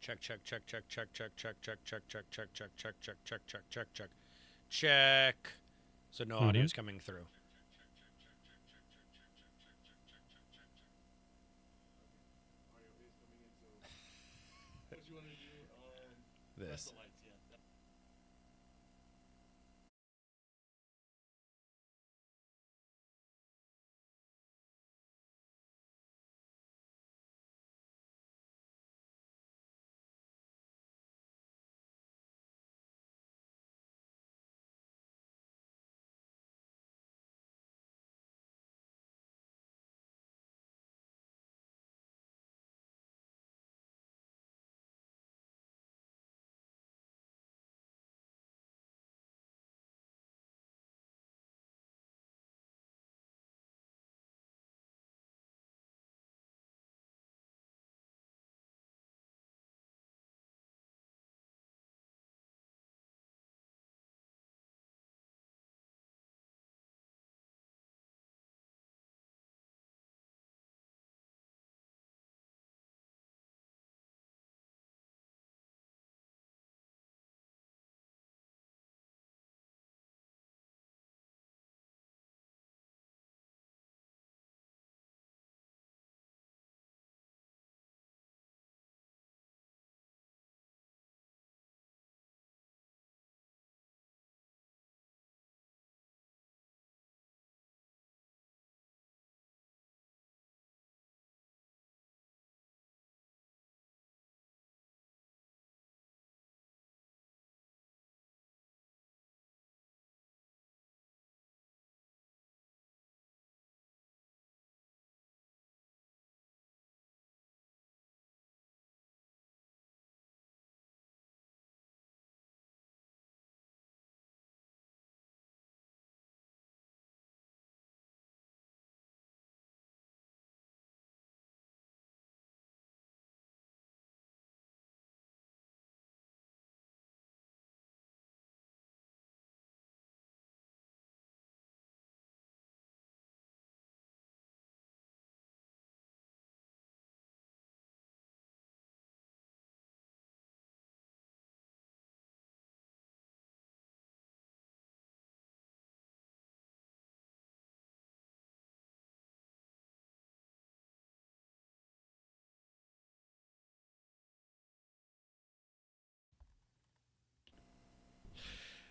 Check, check, check, check, check, check, check, check, check, check, check, check, check, check, check, check, check, check, check. So no audio Mm-hmm. is coming through. This.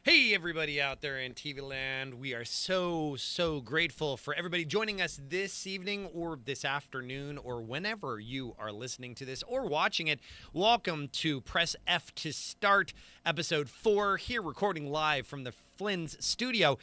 Hey, everybody out there in TV land. We are so grateful for everybody joining us this evening or this afternoon or whenever you are listening to this or watching it. Welcome to Press F to Start, episode 4, here recording live from the Flynn's studio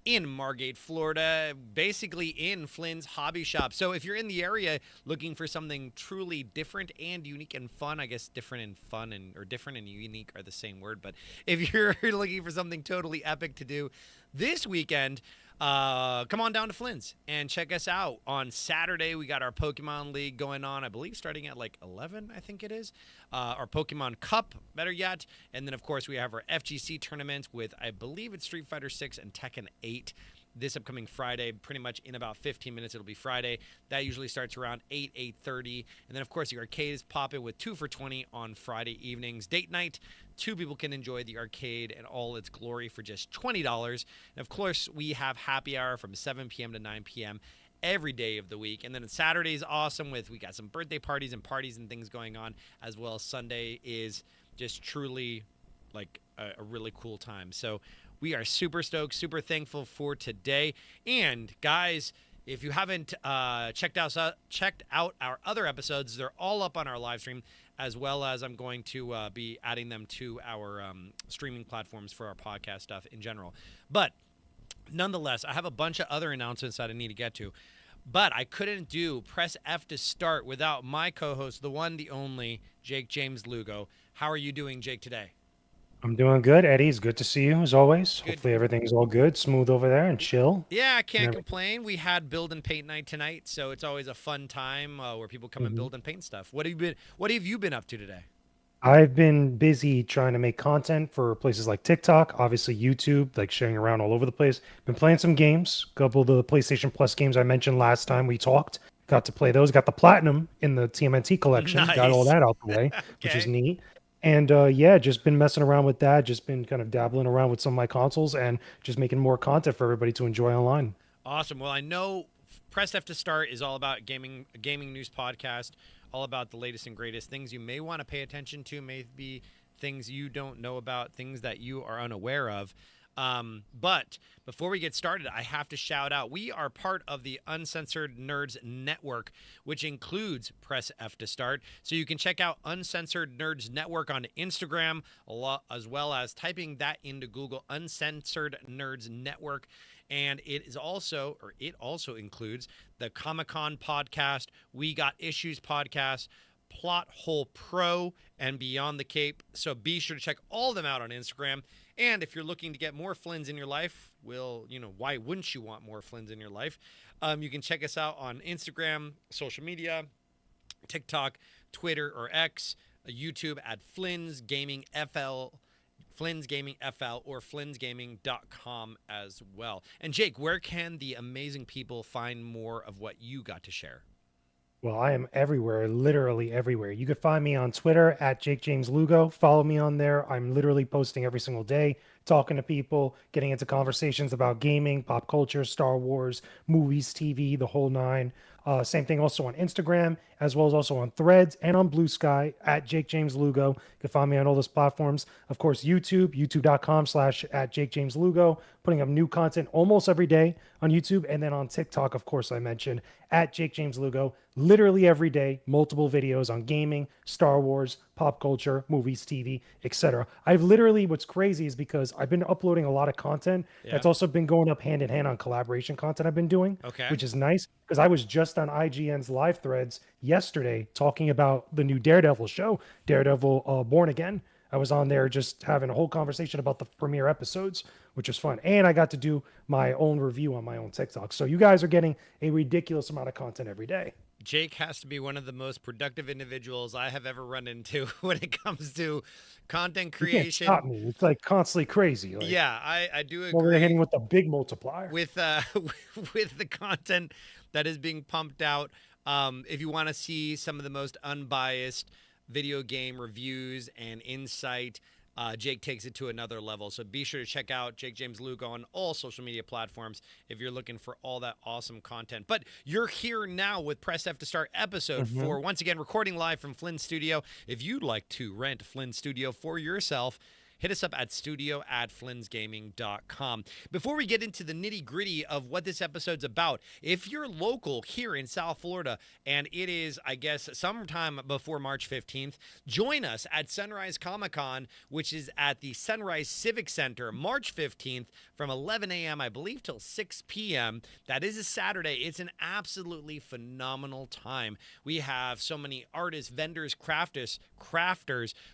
in Margate, Florida, basically in Flynn's hobby shop. So if you're in the area looking for something truly different and unique and fun, I guess different and fun and or different and unique are the same word, but if you're looking for something totally epic to do this weekend, come on down to Flynn's and check us out. On Saturday, we got our Pokemon League going on, I believe starting at like 11, I think it is. Our Pokemon Cup, better yet. And then, of course, we have our FGC tournaments with, I believe it's Street Fighter 6 and Tekken 8 this upcoming Friday. Pretty much in about 15 minutes, it'll be Friday. That usually starts around 8:30. And then, of course, the arcade is popping with 2 for 20 on Friday evenings. Date night, two people can enjoy the arcade and all its glory for just $20. And, of course, we have happy hour from 7 p.m. to 9 p.m. every day of the week. And then Saturday is awesome with we got some birthday parties and things going on, as well as Sunday is just truly like a really cool time. So we are super stoked, super thankful for today. And guys, if you haven't checked out our other episodes, they're all up on our live stream, as well as I'm going to be adding them to our streaming platforms for our podcast stuff in general. But nonetheless, I have a bunch of other announcements that I need to get to. But I couldn't do Press F to Start without my co host, the one, the only, Jake James Lugo. How are you doing, Jake, today? I'm doing good, Eddie. It's good to see you as always. Good. Hopefully everything's all good, smooth over there, and chill Yeah, I and can't everything. complain. We had build and paint night tonight, so it's always a fun time where people come and Mhm. build and paint stuff. What have you been up to today? I've been busy trying to make content for places like TikTok, obviously YouTube, like sharing around all over the place. Been playing some games, a couple of the PlayStation Plus games I mentioned last time we talked. Got to play those. Got the platinum in the TMNT collection. Got all Nice. that out the way, which is Okay. neat. And yeah, just been messing around with that. Just been kind of dabbling around with some of my consoles and just making more content for everybody to enjoy online. Awesome. Well, I know Press F to Start is all about gaming, a gaming news podcast, all about the latest and greatest things you may want to pay attention to, maybe things you don't know about, things that you are unaware of. But before we get started, I have to shout out we are part of the Uncensored Nerds Network, which includes Press F to Start. So you can check out Uncensored Nerds Network on Instagram, as well as typing that into Google, Uncensored Nerds Network. And it also includes the Comic Con podcast, We Got Issues podcast, Plot Hole Pro, and Beyond the Cape. So be sure to check all of them out on Instagram. And if you're looking to get more Flynns in your life, why wouldn't you want more Flynns in your life? You can check us out on Instagram, social media, TikTok, Twitter or X, YouTube at Flynn's Gaming FL. Flynn's Gaming FL or flynnsgaming.com as well. And Jake, where can the amazing people find more of what you got to share? Well, I am everywhere, literally everywhere. You can find me on Twitter at Jake James Lugo. Follow me on there. I'm literally posting every single day, talking to people, getting into conversations about gaming, pop culture, Star Wars, movies, TV, the whole nine. Same thing also on Instagram, as well as also on Threads and on Blue Sky at Jake James Lugo. You can find me on all those platforms. Of course, youtube.com/ at Jake James Lugo, putting up new content almost every day on YouTube. And then on TikTok, of course, I mentioned at Jake James Lugo, literally every day, multiple videos on gaming, Star Wars, pop culture, movies, TV, etc. I've literally, what's crazy is because I've been uploading a lot of content Yeah. that's also been going up hand in hand on collaboration content I've been doing, Okay. which is nice because I was just on IGN's live threads yesterday talking about the new Daredevil show, Daredevil Born Again. I was on there just having a whole conversation about the premiere episodes, which was fun. And I got to do my own review on my own TikTok. So you guys are getting a ridiculous amount of content every day. Jake has to be one of the most productive individuals I have ever run into when it comes to content You can't stop creation. me. It's like constantly crazy. Like Yeah, I do over there hitting agree with the big multiplier. with with the content that is being pumped out. If you want to see some of the most unbiased video game reviews and insight, Jake takes it to another level. So be sure to check out Jake James Luke on all social media platforms if you're looking for all that awesome content. But you're here now with Press F to Start episode Hmm. 4. Once again, recording live from Flynn Studio. If you'd like to rent Flynn Studio for yourself, hit us up at studio@flynnsgaming.com. Before we get into the nitty gritty of what this episode's about, if you're local here in South Florida and it is, I guess, sometime before March 15th, join us at Sunrise Comic Con, which is at the Sunrise Civic Center, March 15th from 11 a.m., I believe, till 6 p.m. That is a Saturday. It's an absolutely phenomenal time. We have so many artists, vendors, crafters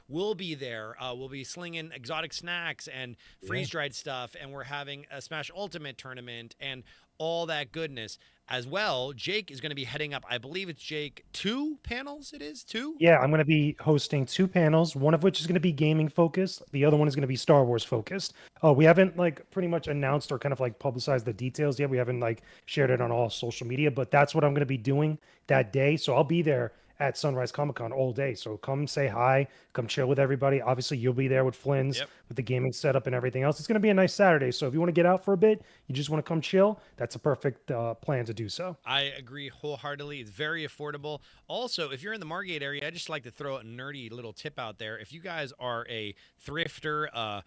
will be there. We'll be slinging exotic snacks and Yeah. freeze-dried stuff, and we're having a Smash Ultimate tournament and all that goodness. As well, Jake is going to be heading up, I believe it's Jake, 2 panels, it is? 2? Yeah, I'm going to be hosting two panels, one of which is going to be gaming focused. The other one is going to be Star Wars focused. Oh, we haven't like pretty much announced or kind of like publicized the details yet. We haven't like shared it on all social media, but that's what I'm going to be doing that day. So I'll be there at Sunrise Comic Con all day. So come say hi, come chill with everybody. Obviously, you'll be there with Flynn's, Yep. with the gaming setup and everything else. It's going to be a nice Saturday. So if you want to get out for a bit, you just want to come chill, that's a perfect plan to do so. I agree wholeheartedly. It's very affordable. Also, if you're in the Margate area, I just like to throw a nerdy little tip out there. If you guys are a thrifter, a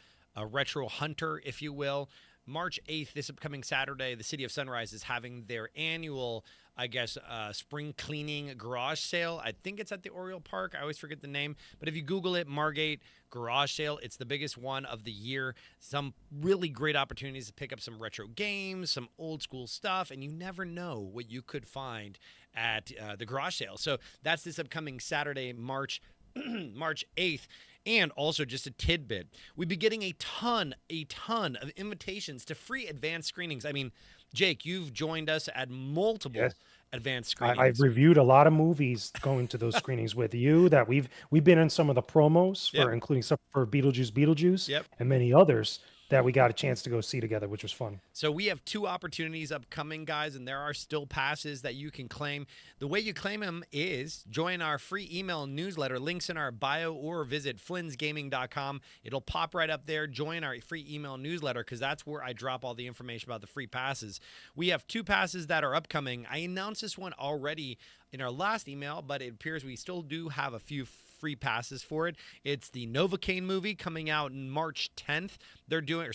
retro hunter, if you will, March 8th, this upcoming Saturday, the City of Sunrise is having their annual, I guess, spring cleaning garage sale. I think it's at the Oriole Park. I always forget the name. But if you Google it, Margate garage sale, it's the biggest one of the year. Some really great opportunities to pick up some retro games, some old school stuff, and you never know what you could find at the garage sale. So that's this upcoming Saturday, March 8th. And also, just a tidbit, we'd be getting a ton of invitations to free advanced screenings. I mean, Jake, you've joined us at multiple Yes. advanced I've screenings. reviewed a lot of movies going to those screenings with you that we've been in some of the promos Yep, for including stuff for Beetlejuice, yep. and many others. that we got a chance to go see together, which was fun. So we have two opportunities upcoming, guys, and there are still passes that you can claim. The way you claim them is join our free email newsletter. Links in our bio, or visit flynn'sgaming.com. It'll pop right up there. Join our free email newsletter, because that's where I drop all the information about the free passes. We have two passes that are upcoming. I announced this one already in our last email, but it appears we still do have a few free passes for it. It's the Novocaine movie coming out March 10th. They're doing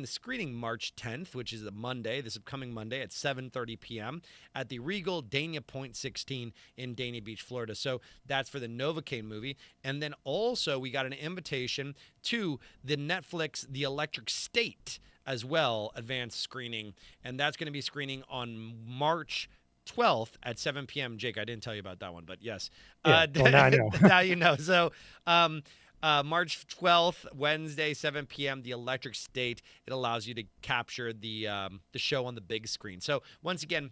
the screening March 10th, which is a Monday, this upcoming Monday at 7:30 p.m. at the Regal Dania Point 16 in Dania Beach, Florida. So that's for the Novocaine movie. And then also we got an invitation to the Netflix The Electric State as well, advanced screening. And that's going to be screening on March 12th at 7 p.m. Jake, I didn't tell you about that one, but yes. Yeah, well, now I know. Now you know. So March 12th, Wednesday, 7 p.m., The Electric State. It allows you to capture the show on the big screen. So once again,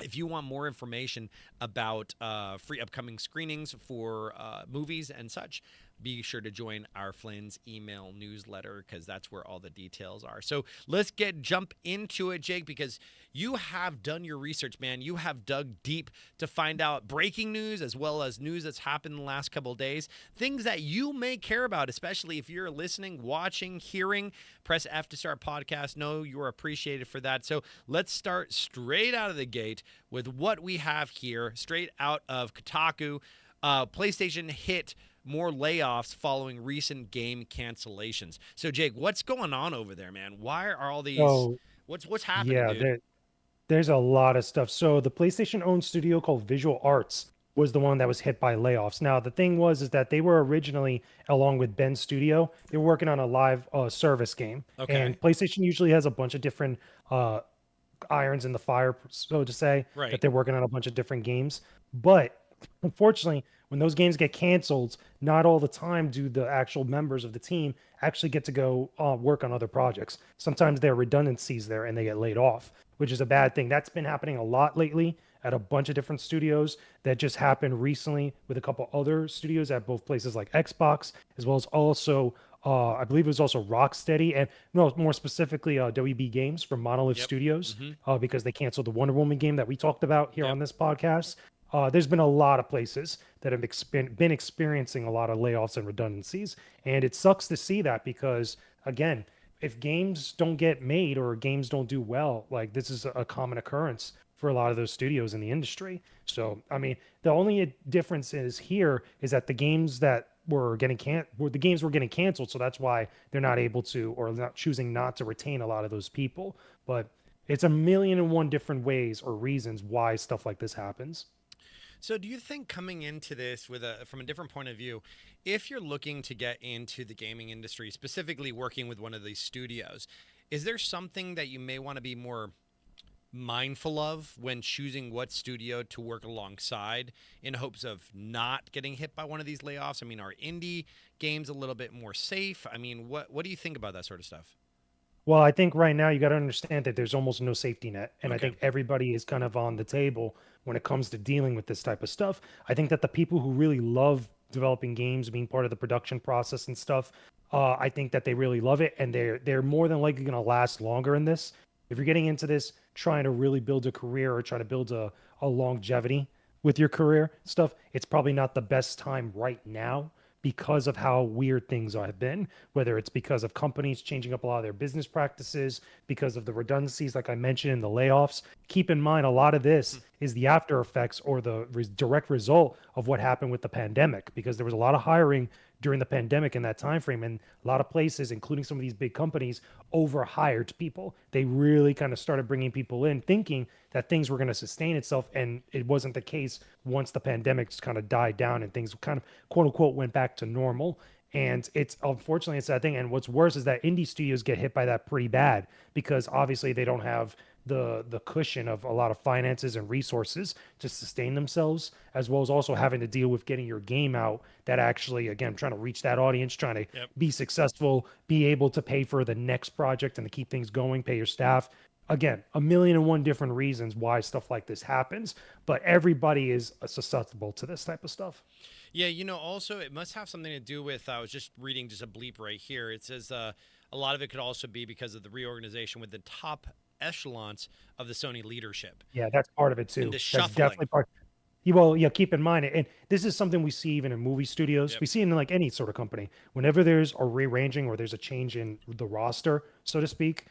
if you want more information about free upcoming screenings for movies and such, be sure to join our Flynn's email newsletter, because that's where all the details are. So let's jump into it, Jake, because you have done your research, man. You have dug deep to find out breaking news as well as news that's happened in the last couple of days, things that you may care about, especially if you're listening, watching, hearing. Press F to start podcast. Know you're appreciated for that. So let's start straight out of the gate with what we have here, straight out of Kotaku. PlayStation hit more layoffs following recent game cancellations. So, Jake, what's going on over there, man? Why are all these? What's happening, Yeah, dude? there's a lot of stuff. So the PlayStation-owned studio called Visual Arts was the one that was hit by layoffs. Now, the thing is that they were originally, along with Ben's studio, they were working on a live service game. Okay. And PlayStation usually has a bunch of different irons in the fire, so to say, Right. that they're working on a bunch of different games. But unfortunately, when those games get canceled, not all the time do the actual members of the team actually get to go work on other projects. Sometimes there are redundancies there and they get laid off, which is a bad thing. That's been happening a lot lately at a bunch of different studios. That just happened recently with a couple other studios at both places like Xbox, as well as also I believe it was also Rocksteady, and no, more specifically WB Games from Monolith Yep. Studios, Mm-hmm. because they canceled the Wonder Woman game that we talked about here Yep. on this podcast. There's been a lot of places that have been experiencing a lot of layoffs and redundancies, and it sucks to see that because, again, if games don't get made or games don't do well, like this is a common occurrence for a lot of those studios in the industry. So, I mean, the only difference is here is that the games that were getting the games were getting canceled, so that's why they're not able to, or not choosing not to retain a lot of those people. But it's a million and one different ways or reasons why stuff like this happens. So, do you think coming into this from a different point of view, if you're looking to get into the gaming industry, specifically working with one of these studios, is there something that you may want to be more mindful of when choosing what studio to work alongside in hopes of not getting hit by one of these layoffs? I mean, are indie games a little bit more safe? I mean, what do you think about that sort of stuff? Well, I think right now you got to understand that there's almost no safety net. And I Okay. think everybody is kind of on the table when it comes to dealing with this type of stuff. I think that the people who really love developing games, being part of the production process and stuff, I think that they really love it. And they're more than likely going to last longer in this. If you're getting into this, trying to really build a career or trying to build a longevity with your career stuff, it's probably not the best time right now because of how weird things have been, whether it's because of companies changing up a lot of their business practices, because of the redundancies, like I mentioned, in the layoffs. Keep in mind, a lot of this is the after effects or the direct result of what happened with the pandemic, because there was a lot of hiring during the pandemic in that time frame, and a lot of places, including some of these big companies, overhired people. They really kind of started bringing people in thinking that things were going to sustain itself, and it wasn't the case once the pandemic just kind of died down and things kind of quote unquote went back to normal. And it's unfortunately a sad thing. And what's worse is that indie studios get hit by that pretty bad because obviously they don't have the cushion of a lot of finances and resources to sustain themselves, as well as also having to deal with getting your game out that actually, again, trying to reach that audience, trying to Yep. be successful, be able to pay for the next project and to keep things going, pay your staff. Again, a million and one different reasons why stuff like this happens, but everybody is susceptible to this type of stuff. Yeah, also it must have something to do with. I was just reading just a bleep right here. It says a lot of it could also be because of the reorganization with the top echelons of the Sony leadership Yeah, that's part of it and too. the That's shuffling. definitely part. Well, yeah, keep in mind, and this is something we see even in movie studios. Yep. We see it in like any sort of company. Whenever there's a rearranging or there's a change in the roster, so to speak,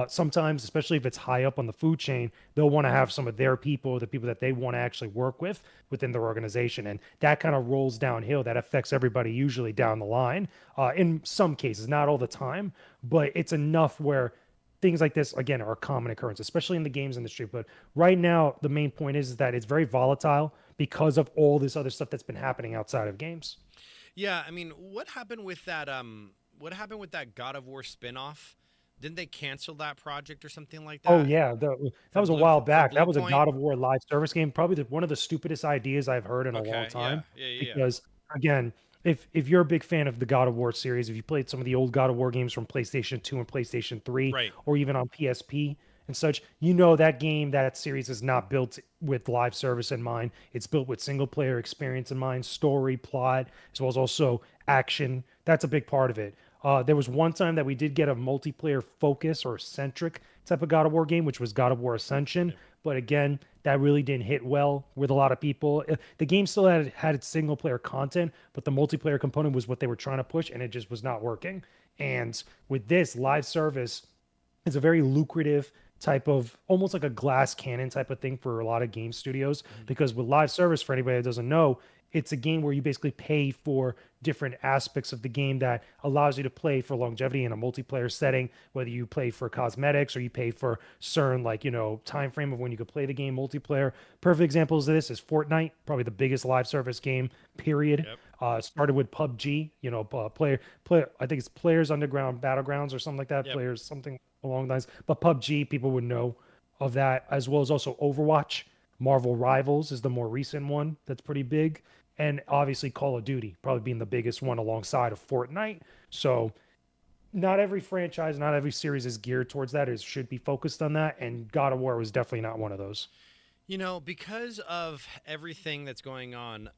sometimes, especially if it's high up on the food chain, they'll want to have some of their people, the people that they want to actually work with within their organization, and that kind of rolls downhill. That affects everybody usually down the line. In some cases, not all the time, but it's enough where things like this again are a common occurrence, especially in the games industry. But right now, the main point is that it's very volatile because of all this other stuff that's been happening outside of games. Yeah, I mean, what happened with that? What happened with that God of War spinoff? Didn't they cancel that project or something like Oh that yeah, that was a while for back. That Blue was a Point? God of War live service game, probably one of the stupidest ideas I've heard in a long Okay, yeah, time. yeah, yeah, yeah. Because again, if you're a big fan of the God of War series, if you played some of the old God of War games from PlayStation 2 and PlayStation 3, Right. or even on PSP and such, you know that game, that series is not built with live service in mind. It's built with single player experience in mind, story, plot, as well as also action. That's a big part of it. There was one time that we did get a multiplayer focus or centric type of God of War game, which was God of War Ascension. Yep. But again, that really didn't hit well with a lot of people. The game still had its single player content, but the multiplayer component was what they were trying to push, and it just was not working. And with this live service, it's a very lucrative type of almost like a glass cannon type of thing for a lot of game studios Mhm. because with live service for anybody that doesn't know, it's a game where you basically pay for different aspects of the game that allows you to play for longevity in a multiplayer setting, whether you play for cosmetics or you pay for certain like time frame of when you could play the game multiplayer. Perfect examples of this is Fortnite, probably the biggest live service game period. Yep. Started with PUBG, play I think it's Players Underground Battlegrounds or something like that, Yep. players something along those lines. But PUBG, people would know of that, as well as also Overwatch. Marvel Rivals is the more recent one that's pretty big. And obviously Call of Duty, probably being the biggest one alongside of Fortnite. So not every franchise, not every series is geared towards that. It should be focused on that. And God of War was definitely not one of those. Because of everything that's going on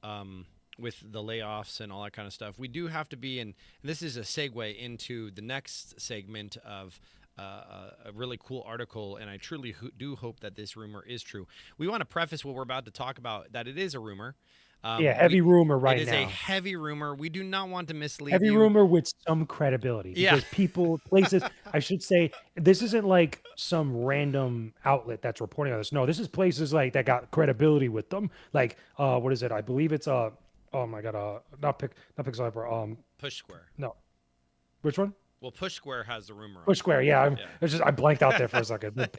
with the layoffs and all that kind of stuff, we do have to be, and this is a segue into the next segment of a really cool article, and I truly do hope that this rumor is true. We want to preface what we're about to talk about that it is a rumor. Yeah, heavy rumor It right is a now. heavy rumor. We do not want to mislead Heavy you. rumor with some credibility Yeah. because people, places, I should say, this isn't like some random outlet that's reporting on this. No, this is places like that got credibility with them. Like, what is it? I believe it's oh my god, not Pixel Hyper. Push Square. No, which one? Well, Push Square has the rumor on Push it. Square. Yeah, I blanked out there for a Yeah. second. But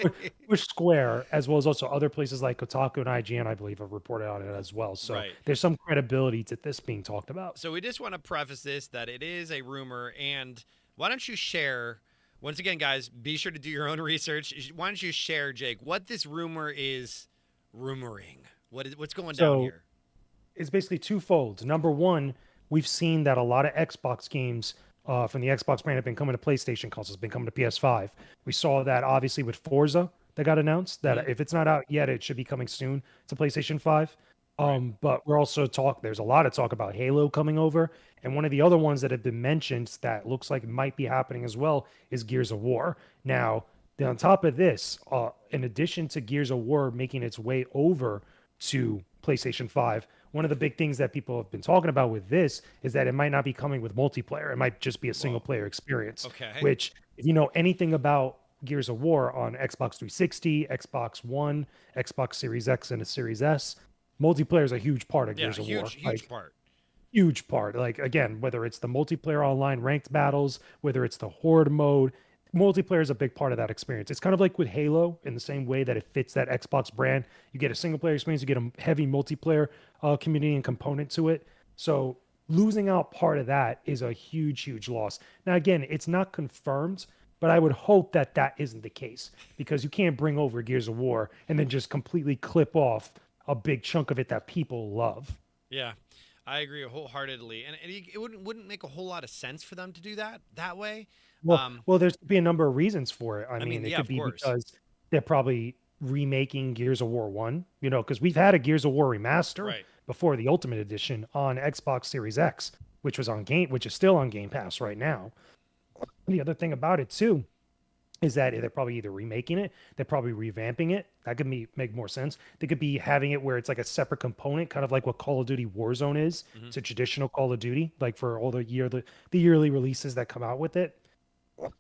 Push Square, as well as also other places like Kotaku and IGN, I believe, have reported on it as well. So Right. there's some credibility to this being talked about. So we just want to preface this that it is a rumor, and why don't you share? Once again, guys, be sure to do your own research. Why don't you share, Jake, what this rumor is rumoring? What's going down So here? it's basically twofold. Number one, we've seen that a lot of Xbox games from the Xbox brand have been coming to PlayStation consoles, been coming to PS5. We saw that obviously with Forza that got announced that Mhm. if it's not out yet, it should be coming soon to PlayStation 5. Right. But we're also there's a lot of talk about Halo coming over. And one of the other ones that have been mentioned that looks like it might be happening as well is Gears of War. Now, then on top of this, in addition to Gears of War making its way over to PlayStation 5, one of the big things that people have been talking about with this is that it might not be coming with multiplayer. It might just be a single Whoa. player experience, Okay. which, if you know anything about Gears of War on Xbox 360, Xbox One, Xbox Series X, and a Series S, multiplayer is a huge part of Yeah, Gears of War. huge part. Huge part. Like again, whether it's the multiplayer online ranked battles, whether it's the horde mode, multiplayer is a big part of that experience. It's kind of like with Halo in the same way that it fits that Xbox brand. You get a single player experience, you get a heavy multiplayer community and component to it. So losing out part of that is a huge loss. Now again, it's not confirmed, but I would hope that that isn't the case because you can't bring over Gears of War and then just completely clip off a big chunk of it that people love. Yeah, I agree wholeheartedly, and it wouldn't make a whole lot of sense for them to do that way. Well, well, there's be a number of reasons for it. I I mean, mean, it yeah, could of be course. because they're probably remaking Gears of War 1, because we've had a Gears of War remaster Right. before the Ultimate Edition on Xbox Series X, which is still on Game Pass right now. The other thing about it too is that they're probably either remaking it, they're probably revamping it. That could make more sense. They could be having it where it's like a separate component, kind of like what Call of Duty Warzone is Hmm. to traditional Call of Duty, like for all the yearly releases that come out with it.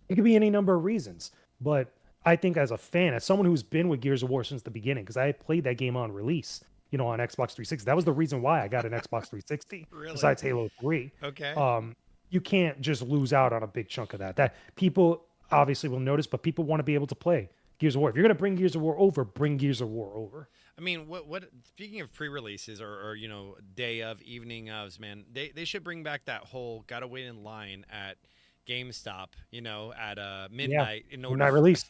It could be any number of reasons. But I think as a fan, as someone who's been with Gears of War since the beginning, because I played that game on release, on Xbox 360. That was the reason why I got an Xbox 360, Really? besides Halo 3. Okay. Um, you can't just lose out on a big chunk of that. That people obviously will notice, but people want to be able to play Gears of War. If you're gonna bring Gears of War over, bring Gears of War over. I mean, what? Speaking of pre-releases or day of, evening ofs, man, they should bring back that whole gotta wait in line at GameStop, at Yeah. midnight in order Midnight release.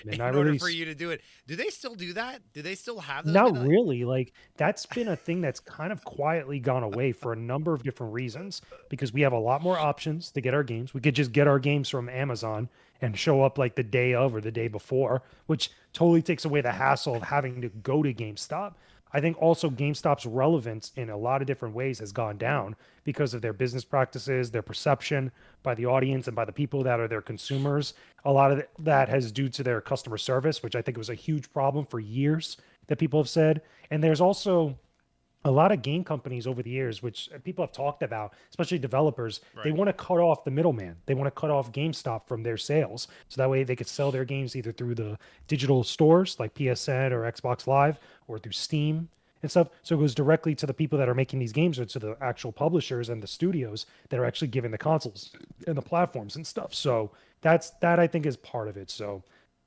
Midnight in order for release. you to do it. Do they still do that? Do they still have those Not midnight? really. Like that's been a thing that's kind of quietly gone away for a number of different reasons because we have a lot more options to get our games. We could just get our games from Amazon and show up like the day of or the day before, which totally takes away the hassle of having to go to GameStop. I think also GameStop's relevance in a lot of different ways has gone down because of their business practices, their perception by the audience and by the people that are their consumers. A lot of that has due to their customer service, which I think was a huge problem for years that people have said. And there's also a lot of game companies over the years, which people have talked about, especially developers, they Right. want to cut off the middleman. They want to cut off GameStop from their sales. So that way they could sell their games either through the digital stores like PSN or Xbox Live or through Steam and stuff. So it goes directly to the people that are making these games or to the actual publishers and the studios that are actually giving the consoles and the platforms and stuff. So that I think is part of it. So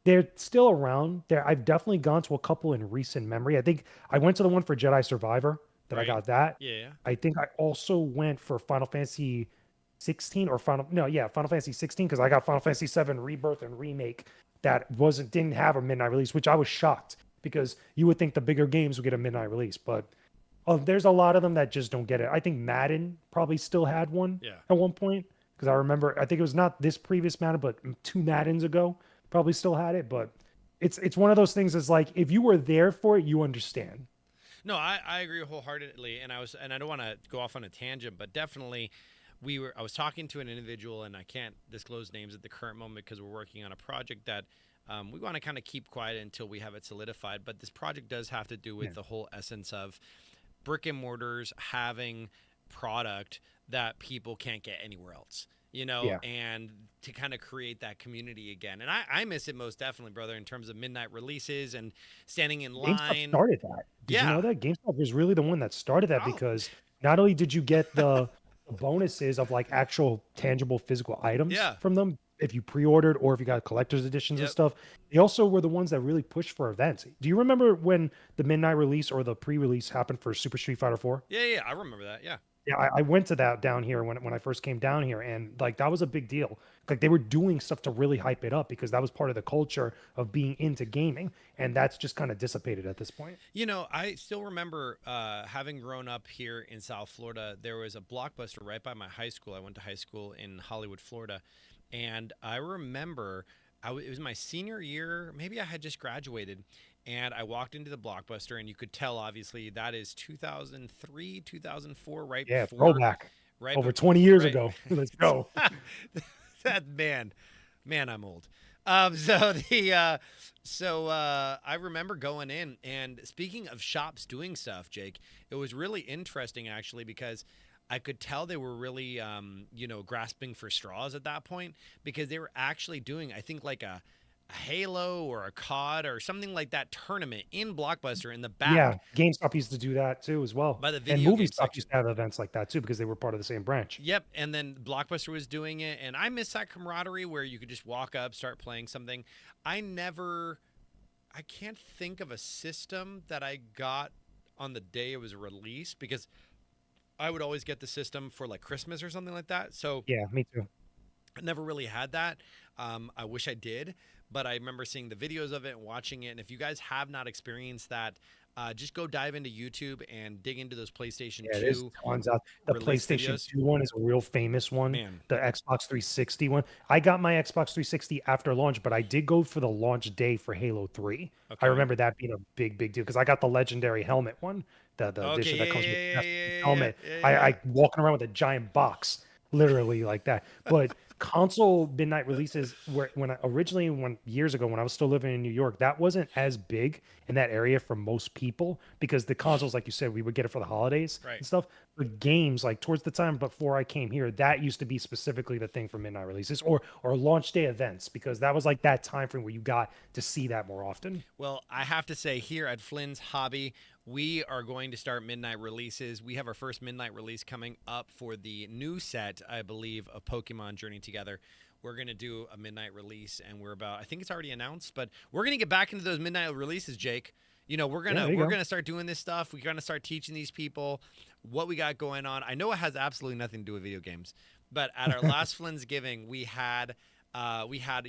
they're still around there. I've definitely gone to a couple in recent memory. I think I went to the one for Jedi Survivor that I Right. got that. Yeah. I think I also went for Final Fantasy 16 or Final Fantasy 16 because I got Final Fantasy 7 Rebirth and Remake that didn't have a midnight release, which I was shocked because you would think the bigger games would get a midnight release, but there's a lot of them that just don't get it. I think Madden probably still had one Yeah. at one point because I remember I think it was not this previous Madden, but two Maddens ago probably still had it. But it's one of those things. Is like if you were there for it, you understand. No, I agree wholeheartedly, and I don't want to go off on a tangent, but definitely I was talking to an individual, and I can't disclose names at the current moment because we're working on a project that we want to kind of keep quiet until we have it solidified. But this project does have to do Yeah, with the whole essence of brick and mortars having product that people can't get anywhere else, yeah. and to kind of create that community again. And I miss it most definitely, brother, in terms of midnight releases and standing in GameStop line. started that. Did you know Yeah. that GameStop was really the one that started that Oh, because not only did you get the bonuses of like actual tangible physical items yeah. from them if you pre-ordered or if you got collector's editions and Yep. stuff, they also were the ones that really pushed for events. Do you remember when the midnight release or the pre-release happened for Super Street Fighter 4? Yeah, yeah, I remember that. Yeah. Yeah, I went to that down here when I first came down here, and like that was a big deal. Like they were doing stuff to really hype it up because that was part of the culture of being into gaming, and that's just kind of dissipated at this point. I still remember having grown up here in South Florida, there was a Blockbuster right by my high school. I went to high school in Hollywood, Florida. And I remember it was my senior year. Maybe I had just graduated. And I walked into the Blockbuster, and you could tell, obviously, that is 2003, 2004, Yeah, throwback right over before, 20 years right. ago. Let's go. That man, I'm old. So I remember going in, and speaking of shops doing stuff, Jake, it was really interesting actually because I could tell they were really, grasping for straws at that point because they were actually doing, I think, like a Halo or a COD or something like that tournament in Blockbuster in the Yeah, back GameStop used to do that too as well, by the and video movie game stop used section. to have events like that too because they were part of the same branch. Yep, and then Blockbuster was doing it, and I miss that camaraderie where you could just walk up, start playing something. I never, I can't think of a system that I got on the day it was released because I would always get the system for like Christmas or something like that. So Yeah, me too. I never really had that. I wish I did, but I remember seeing the videos of it and watching it. And if you guys have not experienced that, just go dive into YouTube and dig into those PlayStation Yeah, there's 2 tons out. The release PlayStation videos. 2 one is a real famous one. Man, The Xbox 360 one. I got my Xbox 360 after launch, but I did go for the launch day for Halo 3. I okay. remember that being a big deal because I got the legendary helmet one, the Okay, edition yeah, that comes with yeah, the yeah, yeah, yeah, helmet. yeah, yeah, I yeah. walking around with a giant box, literally like that. But console midnight releases were when years ago when I was still living in New York, that wasn't as big in that area for most people because the consoles, like you said, we would get it for the holidays Right. and stuff. But games, like towards the time before I came here, that used to be specifically the thing for midnight releases or launch day events because that was like that time frame where you got to see that more often. Well, I have to say, here at Flynn's Hobby, we are going to start midnight releases. We have our first midnight release coming up for the new set, I believe, of Pokemon Journey Together. We're going to do a midnight release, and I think it's already announced, but we're going to get back into those midnight releases, Jake. You know, we're gonna start doing this stuff. We're gonna start teaching these people what we got going on. I know it has absolutely nothing to do with video games, but at our last Flynn's-giving, we had we have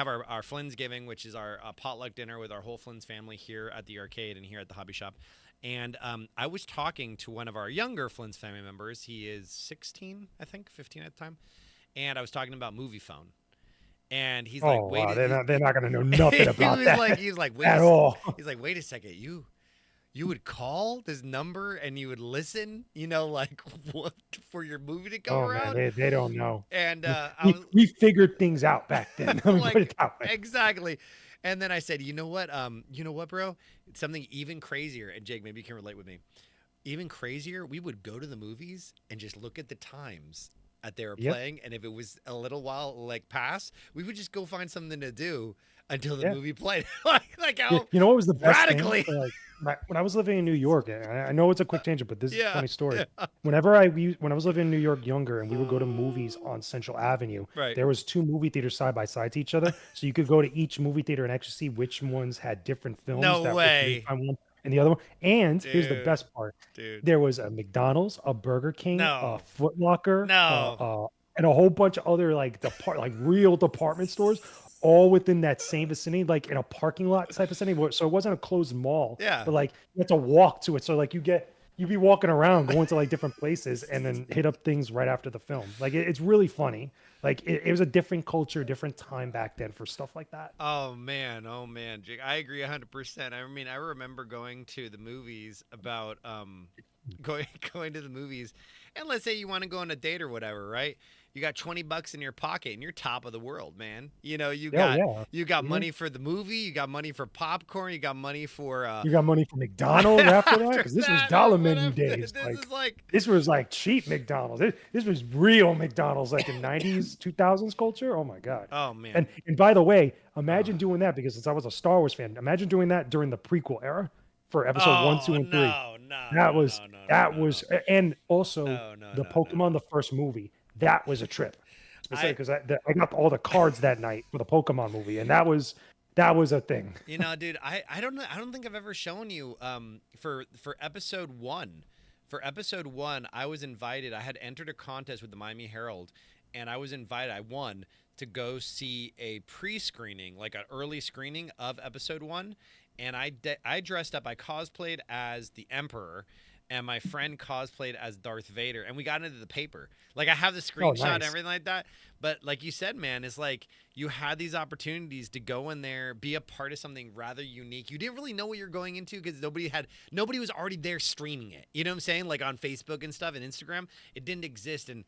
our Flynn's-giving, which is our potluck dinner with our whole Flynn's family here at the arcade and here at the hobby shop. And I was talking to one of our younger Flynn's family members. He is 16, I think, 15 at the time. And I was talking about Movie Phone. And he's like, wait, wow. They're not going to know nothing about that. He was like, wait at all. He's like, wait a second, you would call this number and you would listen, you know, like what for your movie to go around. Man, they don't know. And we figured things out back then. Let me put it that way. Exactly. And then I said, you know what, bro? It's something even crazier. And Jake, maybe you can relate with me. Even crazier, we would go to the movies and just look at the times that they were playing, and if it was a little while like past, we would just go find something to do until the movie played. like how you know what was the best radically thing? When I was living in New York, and I know it's a quick tangent, but this is a funny story. Yeah. When I was living in New York younger, and we would go to movies on Central Avenue, there was 2 movie theaters side by side to each other, so you could go to each movie theater and actually see which ones had different films. No way. And the other one. And here's the best part. There was a McDonald's, a Burger King, a Foot Locker, and a whole bunch of other like real department stores, all within that same vicinity, like in a parking lot type of vicinity. So it wasn't a closed mall. Yeah. But like you had to walk to it. So like you'd be walking around, going to like different places, and then hit up things right after the film. Like it's really funny. Like it was a different culture, different time back then for stuff like that. Oh man, Jake, I agree 100%. I mean, I remember going to the movies about going to the movies, and let's say you want to go on a date or whatever, right? You got $20 in your pocket and you're top of the world, man. You know, you got money for the movie, you got money for popcorn, you got money for you got money for McDonald's after that, because this was dollar menu days. This was like cheap McDonald's. This was real McDonald's, like in 90s, 2000s culture. Oh my god. Oh man. And by the way, imagine doing that, because since I was a Star Wars fan, imagine doing that during the prequel era for episode 1, 2, and 3. That was, and also the Pokemon, the first movie. That was a trip, especially because I got all the cards that night for the Pokemon movie, and that was a thing. You know, dude, I don't know. I don't think I've ever shown you for episode 1. For episode 1, I was invited. I had entered a contest with the Miami Herald, and I was invited. I won to go see a pre-screening, like an early screening of episode 1, and I dressed up. I cosplayed as the Emperor. And my friend cosplayed as Darth Vader, and we got into the paper. Like, I have the screenshot and everything like that. But like you said, man, it's like you had these opportunities to go in there, be a part of something rather unique. You didn't really know what you're going into because nobody was already there streaming it. You know what I'm saying? Like on Facebook and stuff and Instagram, it didn't exist. And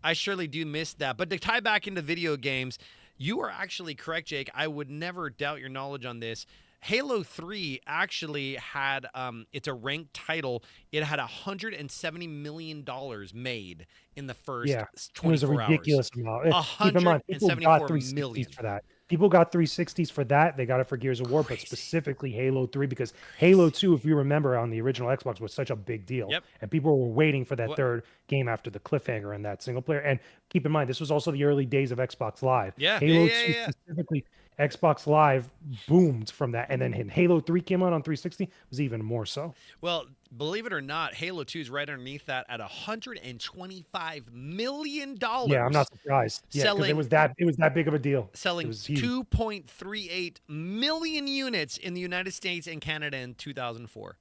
I surely do miss that. But to tie back into video games, you are actually correct, Jake. I would never doubt your knowledge on this. Halo 3 actually had, it's a ranked title. It had $170 million made in the first 24 hours. It was a ridiculous amount. Keep in mind, people got 360s for that. People got 360s for that. They got it for Gears of War, but specifically Halo 3, because Halo 2, if you remember, on the original Xbox was such a big deal. Yep. And people were waiting for that third game after the cliffhanger and that single player. And keep in mind, this was also the early days of Xbox Live. Halo 2 specifically, Xbox Live boomed from that. And then Halo 3 came out on 360, was even more so. Well, believe it or not, Halo 2 is right underneath that at $125 million. Yeah, I'm not surprised. Yeah, because it was that big of a deal. Selling 2.38 million units in the United States and Canada in 2004.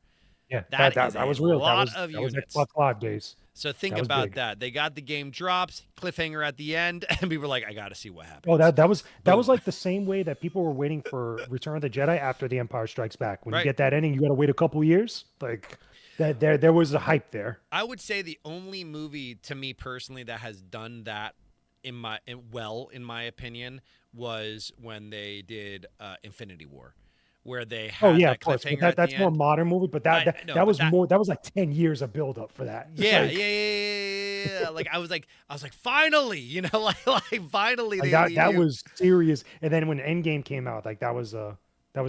Yeah, that was real. That was Xbox Live days. So think about that. They got the game drops, cliffhanger at the end, and we were like, I got to see what happens. Oh, that was like the same way that people were waiting for Return of the Jedi after The Empire Strikes Back. When you get that ending, you got to wait a couple years. Like that, there was a hype there. I would say the only movie to me personally that has done that in my opinion, was when they did Infinity War, where they Oh had yeah, that of course. But cliffhanger at the that's more end. modern movie. But I know, that but was more. That was like 10 years of build up for that. yeah, yeah, like yeah, yeah, yeah. Like I was like, finally, like finally like they leave that you. was serious. And then when Endgame came out, like that was a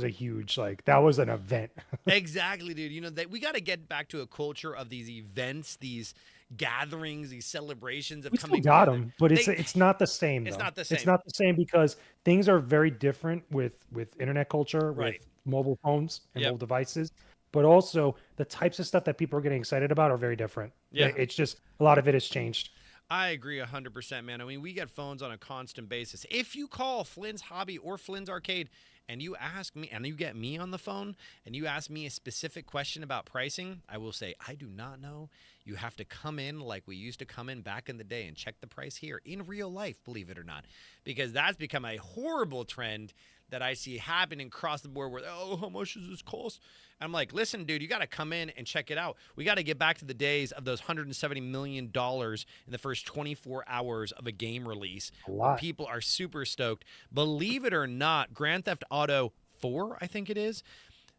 huge like that was an event. Exactly, dude. That we got to get back to a culture of these events, these gatherings, these celebrations of We still coming got together. them, but They, it's not the same it's though. not the It's same, not the same because things are very different with internet culture, right? with mobile phones and Yep. mobile devices, but also the types of stuff that people are getting excited about are very different. Yeah. It's just a lot of it has changed. I agree 100%, man. I mean, we get phones on a constant basis. If you call Flynn's Hobby or Flynn's Arcade and you ask me, and you get me on the phone and you ask me a specific question about pricing, I will say, I do not know. You have to come in like we used to come in back in the day and check the price here in real life, believe it or not, because that's become a horrible trend that I see happening across the board where, oh, how much does this cost? I'm like, listen, dude, you got to come in and check it out. We got to get back to the days of those $170 million in the first 24 hours of a game release A where lot. people are super stoked. Believe it or not, Grand Theft Auto 4, I think it is,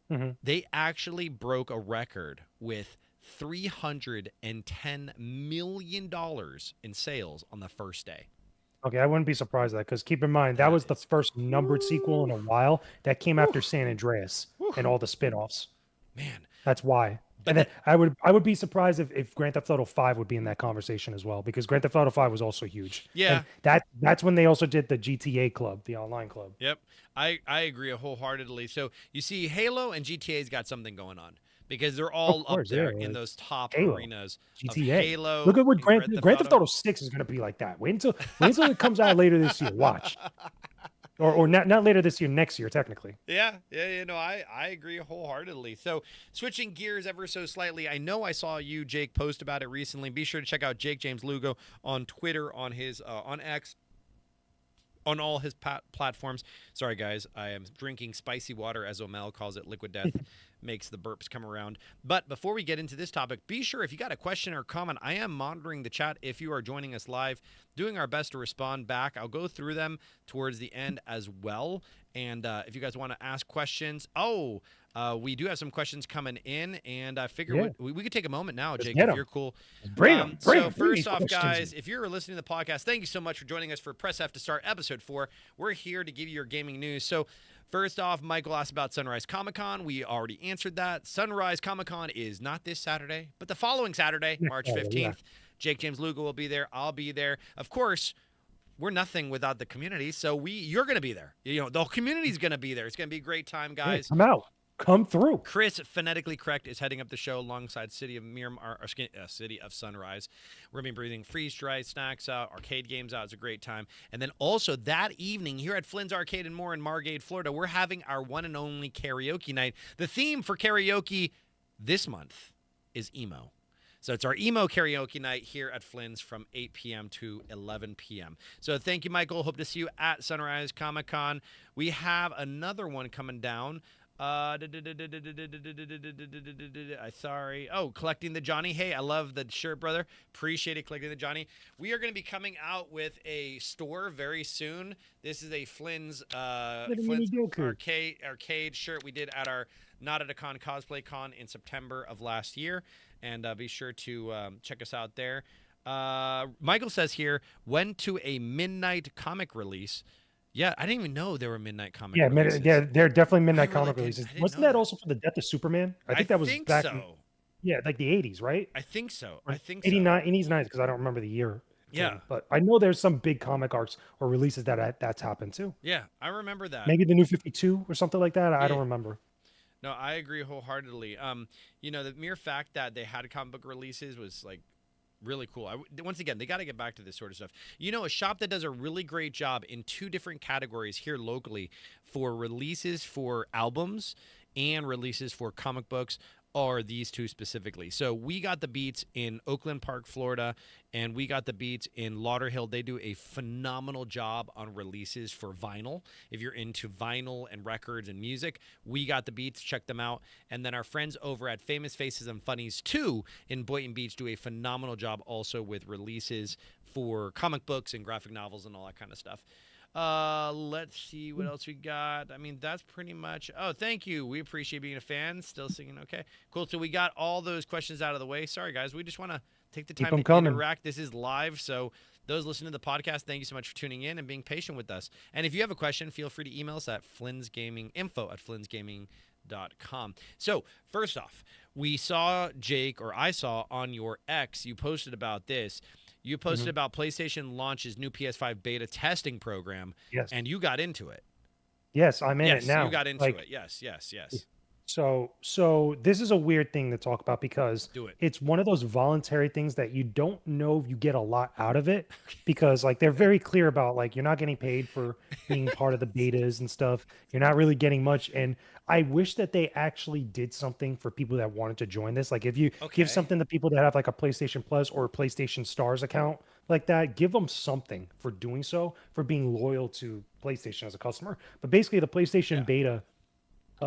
Hmm. they actually broke a record with $310 million in sales on the first day. Okay, I wouldn't be surprised at that because keep in mind that That was the is, first numbered sequel in a while that came whew, after San Andreas whew, and all the spin-offs. man. That's why. But And then that, I would be surprised if Grand Theft Auto 5 would be in that conversation as well, because Grand Theft Auto 5 was also huge. yeah, And that's when they also did the GTA club, the online club. yep. I agree wholeheartedly. So you see, Halo and GTA's got something going on because they're Of all up course, yeah. there in Like those top Halo, arenas of GTA. Look Halo at what and Grand Theft Grand Theft Auto. Auto 6 is going to be like that. Wait until it comes out later this year. Watch. Or not later this year, next year technically. Yeah. No, I agree wholeheartedly. So, switching gears ever so slightly, I know I saw you, Jake, post about it recently. Be sure to check out Jake James Lugo on Twitter, on his on X, on all his platforms. Sorry, guys, I am drinking spicy water, as Omel calls it. Liquid Death makes the burps come around. But before we get into this topic, be sure if you got a question or comment, I am monitoring the chat if you are joining us live, doing our best to respond back. I'll go through them towards the end as well. And if you guys want to ask questions, we do have some questions coming in, and I figure Yeah. we could take a moment now, Just Jake, get if 'em. you're cool. Bring them. So Bring first these off, questions guys, in. if you're listening to the podcast, thank you so much for joining us for Press F to start episode 4. We're here to give you your gaming news. So first off, Michael asked about Sunrise Comic-Con. We already answered that. Sunrise Comic-Con is not this Saturday, but the following Saturday, Next March Saturday, 15th. yeah. Jake James Lugo will be there. I'll be there. Of course, we're nothing without the community, so you're going to be there. The community's going to be there. It's going to be a great time, Yeah, guys. come out. Come through. Chris, phonetically correct, is heading up the show alongside City of Miramar, City of Sunrise. We're going to be breathing freeze-dried snacks out, arcade games out. It's a great time. And then also that evening here at Flynn's Arcade and More in Margate, Florida, we're having our one and only karaoke night. The theme for karaoke this month is emo. So it's our emo karaoke night here at Flynn's from 8 p.m. to 11 p.m. So thank you, Michael. Hope to see you at Sunrise Comic-Con. We have another one coming down. Sorry. Oh, collecting the Johnny. Hey, I love the shirt, brother. Appreciate it, collecting the Johnny. We are going to be coming out with a store very soon. This is a Flynn's arcade shirt we did at our Not at a Con Cosplay Con in September of last year, and be sure to check us out there. Michael says here, went to a midnight comic release. Yeah, I didn't even know there were midnight comic releases. They're definitely midnight really comic didn't- releases. I didn't Wasn't know that that. also for the Death of Superman? I I think that was think back so. in, yeah, like the 80s, right? I think so. Or I think so. 89, 80s, 90s, because I don't remember the year. Yeah. But I know there's some big comic arcs or releases that's happened too. Yeah, I remember that. Maybe the New 52 or something like that. I Yeah. don't remember. No, I agree wholeheartedly. The mere fact that they had comic book releases was like really cool. Once again, they got to get back to this sort of stuff. A shop that does a really great job in 2 different categories here locally for releases for albums and releases for comic books are these two specifically. So we got the beats in Oakland Park, Florida, and we got the beats in Lauderhill. They do a phenomenal job on releases for vinyl. If you're into vinyl and records and music, we got the beats. Check them out. And then our friends over at Famous Faces and Funnies 2 in Boynton Beach do a phenomenal job also with releases for comic books and graphic novels and all that kind of stuff. Let's see what else we got. I mean, that's pretty much. Oh, thank you. We appreciate being a fan. Still singing. Okay, cool. So we got all those questions out of the way. Sorry, guys. We just want to take the Keep time them to coming. interact. This is live, so those listening to the podcast, thank you so much for tuning in and being patient with us. And if you have a question, feel free to email us at flynn'sgaminginfo@flynn'sgaming.com. So first off, we saw Jake, or I saw on your X, you posted about this. You posted about PlayStation launch's new PS5 beta testing program, Yes. and you got into it. Yes, I'm in Yes, it now. you got into Like, it. Yes, yes, yes. so this is a weird thing to talk about because Do it. it's one of those voluntary things that you don't know if you get a lot out of it because like they're very clear about like you're not getting paid for being part of the betas and stuff. You're not really getting much. And I wish that they actually did something for people that wanted to join this. Like if you Okay. give something to people that have like a PlayStation Plus or a PlayStation Stars account like that, give them something for doing so, for being loyal to PlayStation as a customer. But basically the PlayStation Yeah. beta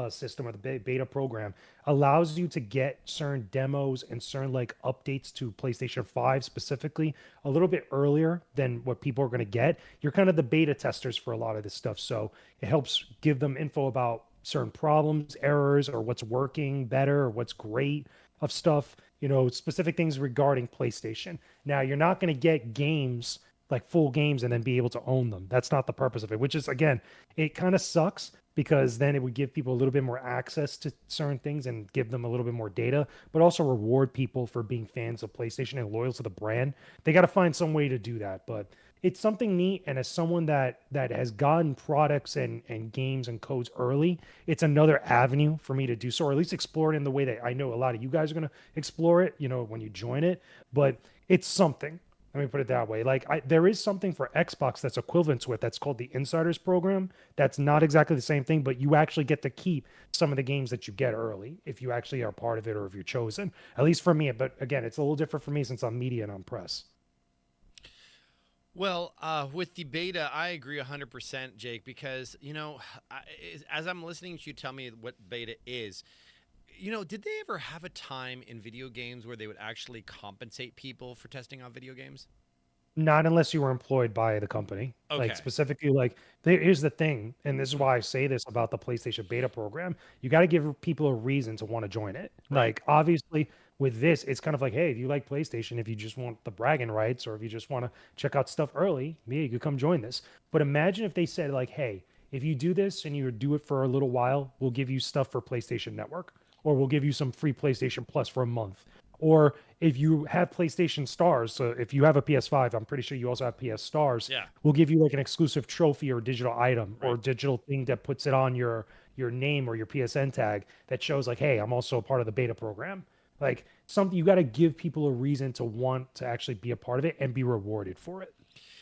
system or the beta program allows you to get certain demos and certain like updates to PlayStation 5 specifically a little bit earlier than what people are going to get. You're kind of the beta testers for a lot of this stuff. So it helps give them info about certain problems, errors, or what's working better or what's great of stuff, you know, specific things regarding PlayStation. Now, you're not going to get games like full games and then be able to own them. That's not the purpose of it, which is again, it kind of sucks because then it would give people a little bit more access to certain things and give them a little bit more data, but also reward people for being fans of PlayStation and loyal to the brand. They got to find some way to do that, but it's something neat. And as someone that has gotten products and games and codes early, it's another avenue for me to do so, or at least explore it in the way that I know a lot of you guys are going to explore it, you know, when you join it. But it's something. Let me put it that way. Like there is something for Xbox that's equivalent to it. That's called the Insiders Program. That's not exactly the same thing, but you actually get to keep some of the games that you get early if you actually are part of it or if you're chosen. At least for me. But again, it's a little different for me since I'm media and I'm press. Well, with the beta, I agree 100%, Jake, because, you know, as I'm listening to you tell me what beta is, you know, did they ever have a time in video games where they would actually compensate people for testing on video games? Not unless you were employed by the company. Like Okay. specifically, like here's the thing, and this is why I say this about the PlayStation beta program. You got to give people a reason to want to join it. Right. Like obviously with this, it's kind of like, hey, if you like PlayStation, if you just want the bragging rights, or if you just want to check out stuff early, yeah, you could come join this. But imagine if they said like, hey, if you do this and you do it for a little while, we'll give you stuff for PlayStation Network, or we'll give you some free PlayStation Plus for a month. Or if you have PlayStation Stars, so if you have a PS5, I'm pretty sure you also have PS Stars, Yeah. we'll give you like an exclusive trophy or digital item or Right. digital thing that puts it on your name or your PSN tag that shows like, hey, I'm also a part of the beta program. Like something you got to give people a reason to want to actually be a part of it and be rewarded for it.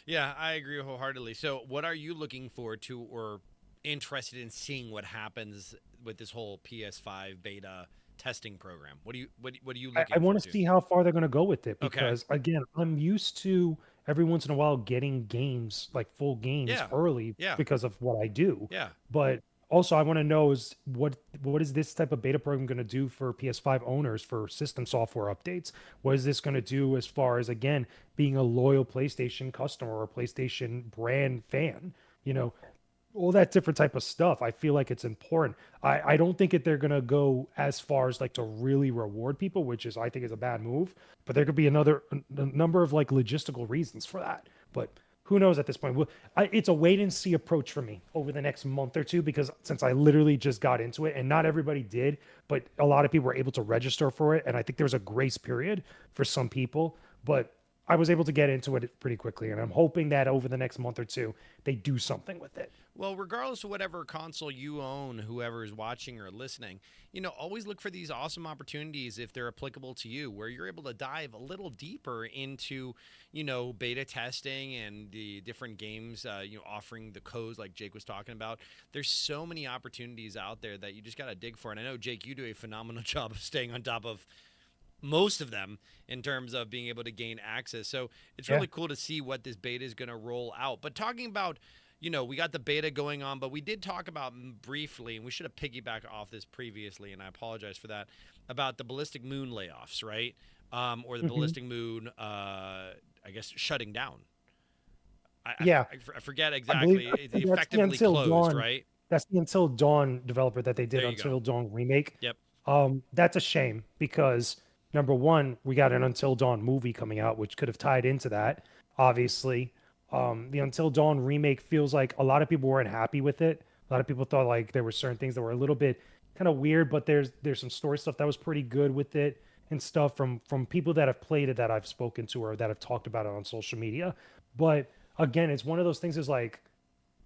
Yeah, I agree wholeheartedly. So, what are you looking forward to or interested in seeing what happens with this whole PS5 beta testing program? What are you I looking want forward to to? see how far they're going to go with it Okay. because again, I'm used to every once in a while getting games like full games Yeah. early Yeah. because of what I do. Yeah. But also I want to know is what is this type of beta program going to do for PS5 owners for system software updates? What is this going to do as far as again being a loyal PlayStation customer or PlayStation brand fan? You know, all that different type of stuff. I feel like it's important. I don't think that they're gonna go as far as like to really reward people, which is I think is a bad move. But there could be a number of like logistical reasons for that. But who knows at this point? Well, it's a wait and see approach for me over the next month or two because since I literally just got into it and not everybody did, but a lot of people were able to register for it, and I think there's a grace period for some people. But I was able to get into it pretty quickly, and I'm hoping that over the next month or two they do something with it. Well, regardless of whatever console you own, whoever is watching or listening, always look for these awesome opportunities if they're applicable to you, where you're able to dive a little deeper into, beta testing and the different games, offering the codes like Jake was talking about. There's so many opportunities out there that you just got to dig for. And I know, Jake, you do a phenomenal job of staying on top of most of them in terms of being able to gain access. So it's Yeah. really cool to see what this beta is going to roll out. But talking about, we got the beta going on, but we did talk about briefly, and we should have piggybacked off this previously, and I apologize for that, about the Ballistic Moon layoffs, right? Or the Hmm. Ballistic Moon, I guess, shutting down. Yeah, I forget I believe exactly. It that's the effectively Until closed, Dawn. right? That's the Until Dawn developer that they did There you go. Until Dawn remake. Yep. That's a shame because number one, we got an Until Dawn movie coming out, which could have tied into that. Obviously, the Until Dawn remake feels like a lot of people weren't happy with it. A lot of people thought like there were certain things that were a little bit kind of weird, but there's some story stuff that was pretty good with it and stuff from people that have played it that I've spoken to or that have talked about it on social media. But again, it's one of those things is like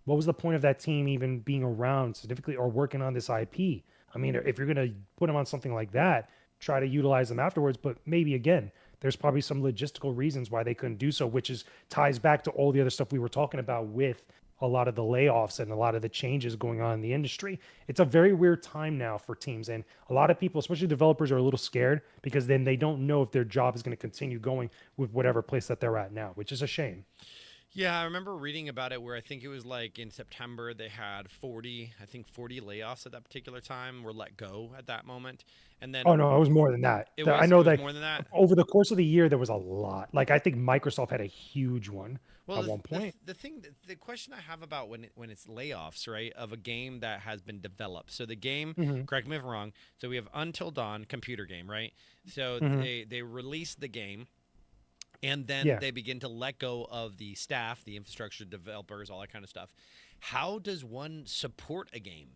what was the point of that team even being around significantly or working on this IP? I mean, if you're going to put them on something like that, try to utilize them afterwards. But maybe again, there's probably some logistical reasons why they couldn't do so, which is ties back to all the other stuff we were talking about with a lot of the layoffs and a lot of the changes going on in the industry. It's a very weird time now for teams. And a lot of people, especially developers, are a little scared because then they don't know if their job is going to continue going with whatever place that they're at now, which is a shame. Yeah, I remember reading about it where I think it was like in September they had 40, I think 40 layoffs at that particular time were let go at that moment. And then Oh no, it was more than that. it I was know it was that more than that. over the course of the year there was a lot. Like I think Microsoft had a huge one Well, at one point. the thing, the question I have about when it's layoffs, right, of a game that has been developed. So the game, Hmm. correct me if I'm wrong. So we have Until Dawn computer game, right? So Hmm. they release the game, and then Yeah. they begin to let go of the staff, the infrastructure developers, all that kind of stuff. How does one support a game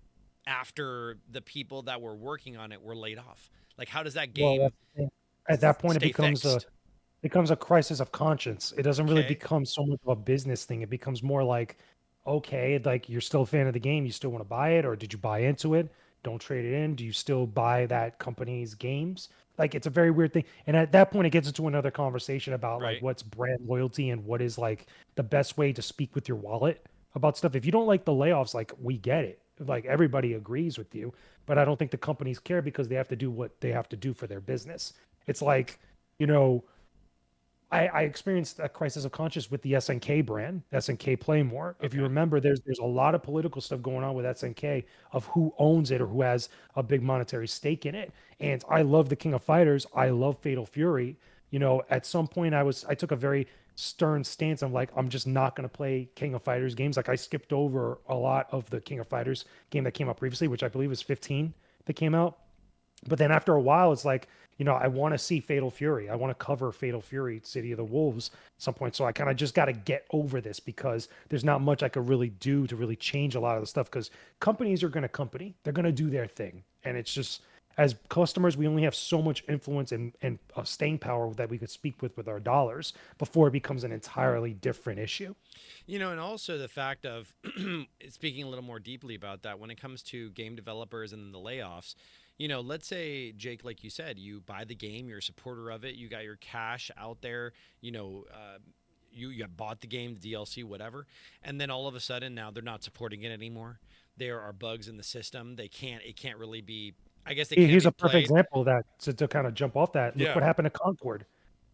after the people that were working on it were laid off? Like, how does that Well, game that's the thing. At that point, it stay becomes fixed? a crisis of conscience. It doesn't really Okay. become so much of a business thing. It becomes more like, okay, like you're still a fan of the game, you still want to buy it, or did you buy into it? Don't trade it in. Do you still buy that company's games? Like it's a very weird thing. And at that point, it gets into another conversation about like Right. what's brand loyalty and what is like the best way to speak with your wallet about stuff. If you don't like the layoffs, like we get it. Like everybody agrees with you, but I don't think the companies care because they have to do what they have to do for their business. It's like, you know, I experienced a crisis of conscience with the SNK brand, SNK Playmore. If you Okay. remember, there's a lot of political stuff going on with SNK of who owns it or who has a big monetary stake in it. And I love the King of Fighters. I love Fatal Fury. At some point I took a very stern stance. I'm like, I'm just not going to play King of Fighters games. Like I skipped over a lot of the King of Fighters game that came out previously, which I believe was 15 that came out. But then after a while, it's like, I want to see Fatal Fury. I want to cover Fatal Fury, City of the Wolves at some point. So I kind of just got to get over this because there's not much I could really do to really change a lot of the stuff because companies are going to company. They're going to do their thing. And it's just, as customers, we only have so much influence and staying power that we could speak with our dollars before it becomes an entirely different issue. And also the fact of speaking a little more deeply about that when it comes to game developers and the layoffs. Let's say, Jake, like you said, you buy the game, you're a supporter of it, you got your cash out there, you bought the game, the DLC, whatever, and then all of a sudden now they're not supporting it anymore. There are bugs in the system. It can't really be. I guess it can't Here's be a perfect played. example of that to kind of jump off that. Look Yeah. what happened to Concord.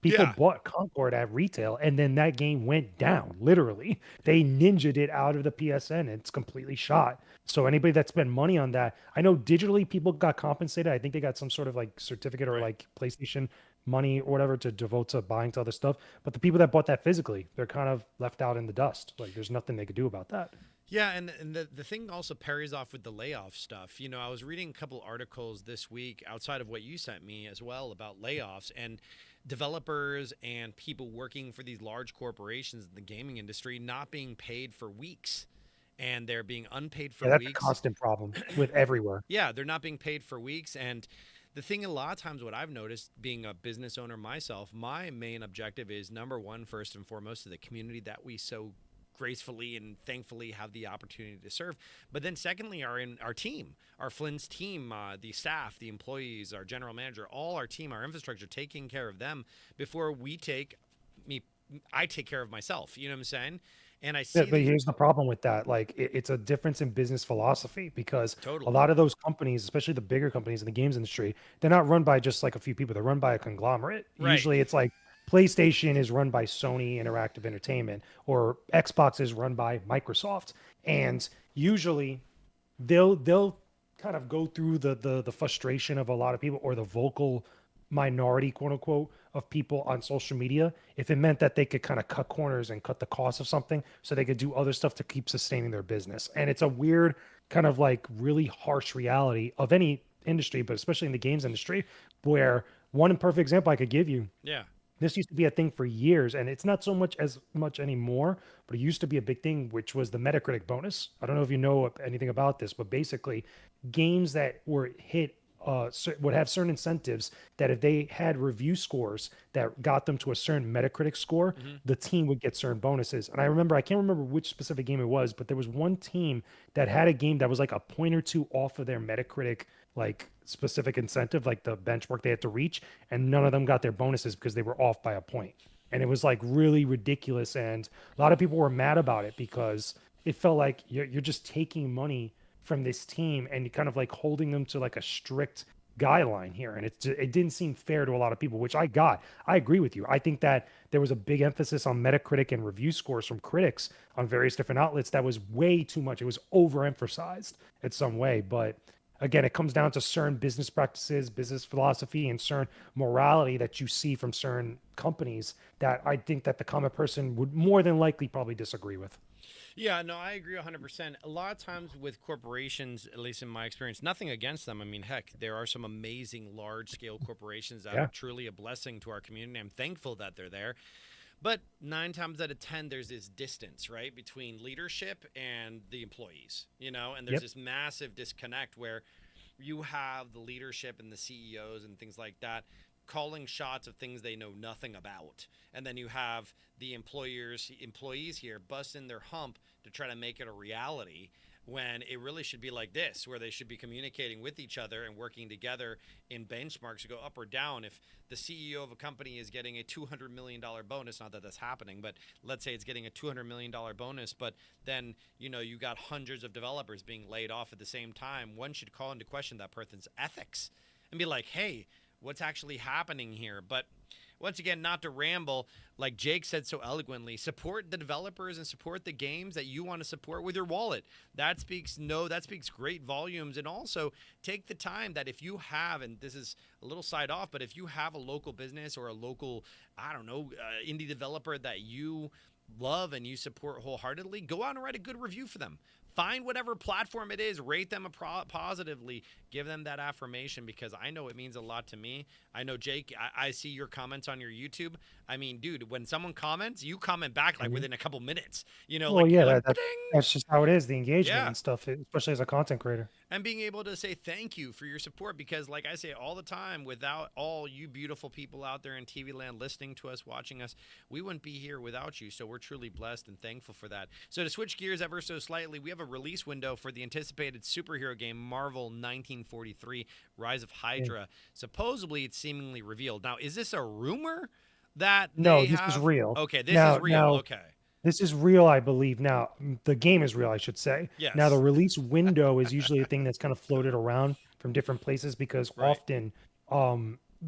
People Yeah. bought Concord at retail, and then that game went down. Literally, they ninja'd it out of the PSN. And it's completely shot. So anybody that spent money on that, I know digitally people got compensated. I think they got some sort of like certificate or Right. like PlayStation money or whatever to devote to buying to other stuff. But the people that bought that physically, they're kind of left out in the dust. Like there's nothing they could do about that. Yeah, and the thing also parries off with the layoff stuff. I was reading a couple articles this week outside of what you sent me as well about layoffs and developers and people working for these large corporations in the gaming industry not being paid for weeks. And they're being unpaid for Yeah, that's a weeks. constant problem with everywhere. Yeah, they're not being paid for weeks, and the thing a lot of times what I've noticed being a business owner myself, my main objective is number one, first and foremost, to the community that we so gracefully and thankfully have the opportunity to serve. But then secondly, our team, our Flynn's team, the staff, the employees, our general manager, all our team, our infrastructure, taking care of them before me I take care of myself. You know what I'm saying? And I Yeah, see but these here's the problem with that. Like, it's a difference in business philosophy because a totally lot of those companies, especially the bigger companies in the games industry, they're not run by just like a few people. They're run by a conglomerate. right. Usually, it's like PlayStation is run by Sony Interactive Entertainment, or Xbox is run by Microsoft, and usually they'll kind of go through the frustration of a lot of people, or the vocal minority, quote unquote, of people on social media, if it meant that they could kind of cut corners and cut the cost of something so they could do other stuff to keep sustaining their business. And it's a weird kind of like really harsh reality of any industry, but especially in the games industry, where one perfect example I could give you, Yeah. this used to be a thing for years, and it's not so much as much anymore, but it used to be a big thing, which was the Metacritic bonus. I don't know if you know anything about this, but basically, games that were hit would have certain incentives that if they had review scores that got them to a certain Metacritic score, Hmm. the team would get certain bonuses. And I can't remember which specific game it was, but there was one team that had a game that was like a point or two off of their Metacritic like specific incentive, like the benchmark they had to reach, and none of them got their bonuses because they were off by a point. And it was like really ridiculous, and a lot of people were mad about it because it felt like you're just taking money from this team and kind of like holding them to like a strict guideline here, and it didn't seem fair to a lot of people, which I agree with you. I think that there was a big emphasis on Metacritic and review scores from critics on various different outlets that was way too much. It was overemphasized in some way. But again, it comes down to certain business practices, business philosophy, and certain morality that you see from certain companies that I think that the common person would more than likely probably disagree with. Yeah, no, I agree 100%. A lot of times with corporations, at least in my experience, nothing against them. I mean, heck, there are some amazing large scale corporations that are Yeah. truly a blessing to our community. I'm thankful that they're there. But 9 times out of 10, there's this distance, right, between leadership and the employees, and there's Yep. this massive disconnect where you have the leadership and the CEOs and things like that calling shots of things they know nothing about. And then you have the employees here busting their hump to try to make it a reality when it really should be like this, where they should be communicating with each other and working together in benchmarks to go up or down. If the CEO of a company is getting a $200 million bonus, not that that's happening, but let's say it's getting a $200 million bonus, but then you got hundreds of developers being laid off at the same time, one should call into question that person's ethics and be like, hey, what's actually happening here? But once again, not to ramble, like Jake said so eloquently, support the developers and support the games that you want to support with your wallet. That speaks great volumes. And also take the time that if you have, and this is a little side off, but if you have a local business or a local, I don't know, indie developer that you love and you support wholeheartedly, go out and write a good review for them. Find whatever platform it is, rate them positively, give them that affirmation, because I know it means a lot to me. I know, Jake, I see your comments on your YouTube. I mean, dude, when someone comments, you comment back like Mhm. within a couple minutes. Well, You're yeah, like, ding. that's just how it is, the engagement Yeah. and stuff, especially as a content creator. And being able to say thank you for your support, because like I say all the time, without all you beautiful people out there in TV land listening to us, watching us, we wouldn't be here without you. So we're truly blessed and thankful for that. So to switch gears ever so slightly, we have a release window for the anticipated superhero game Marvel 1943 Rise of Yeah. Hydra. Supposedly it's seemingly revealed. Now, is this a rumor that No, they this is have? real. Okay, this is Now, real. now Okay. this is real, I believe. Now, the game is real, I should say. Now, the Yes. release window is usually a thing that's kind of floated around from different places because Right. often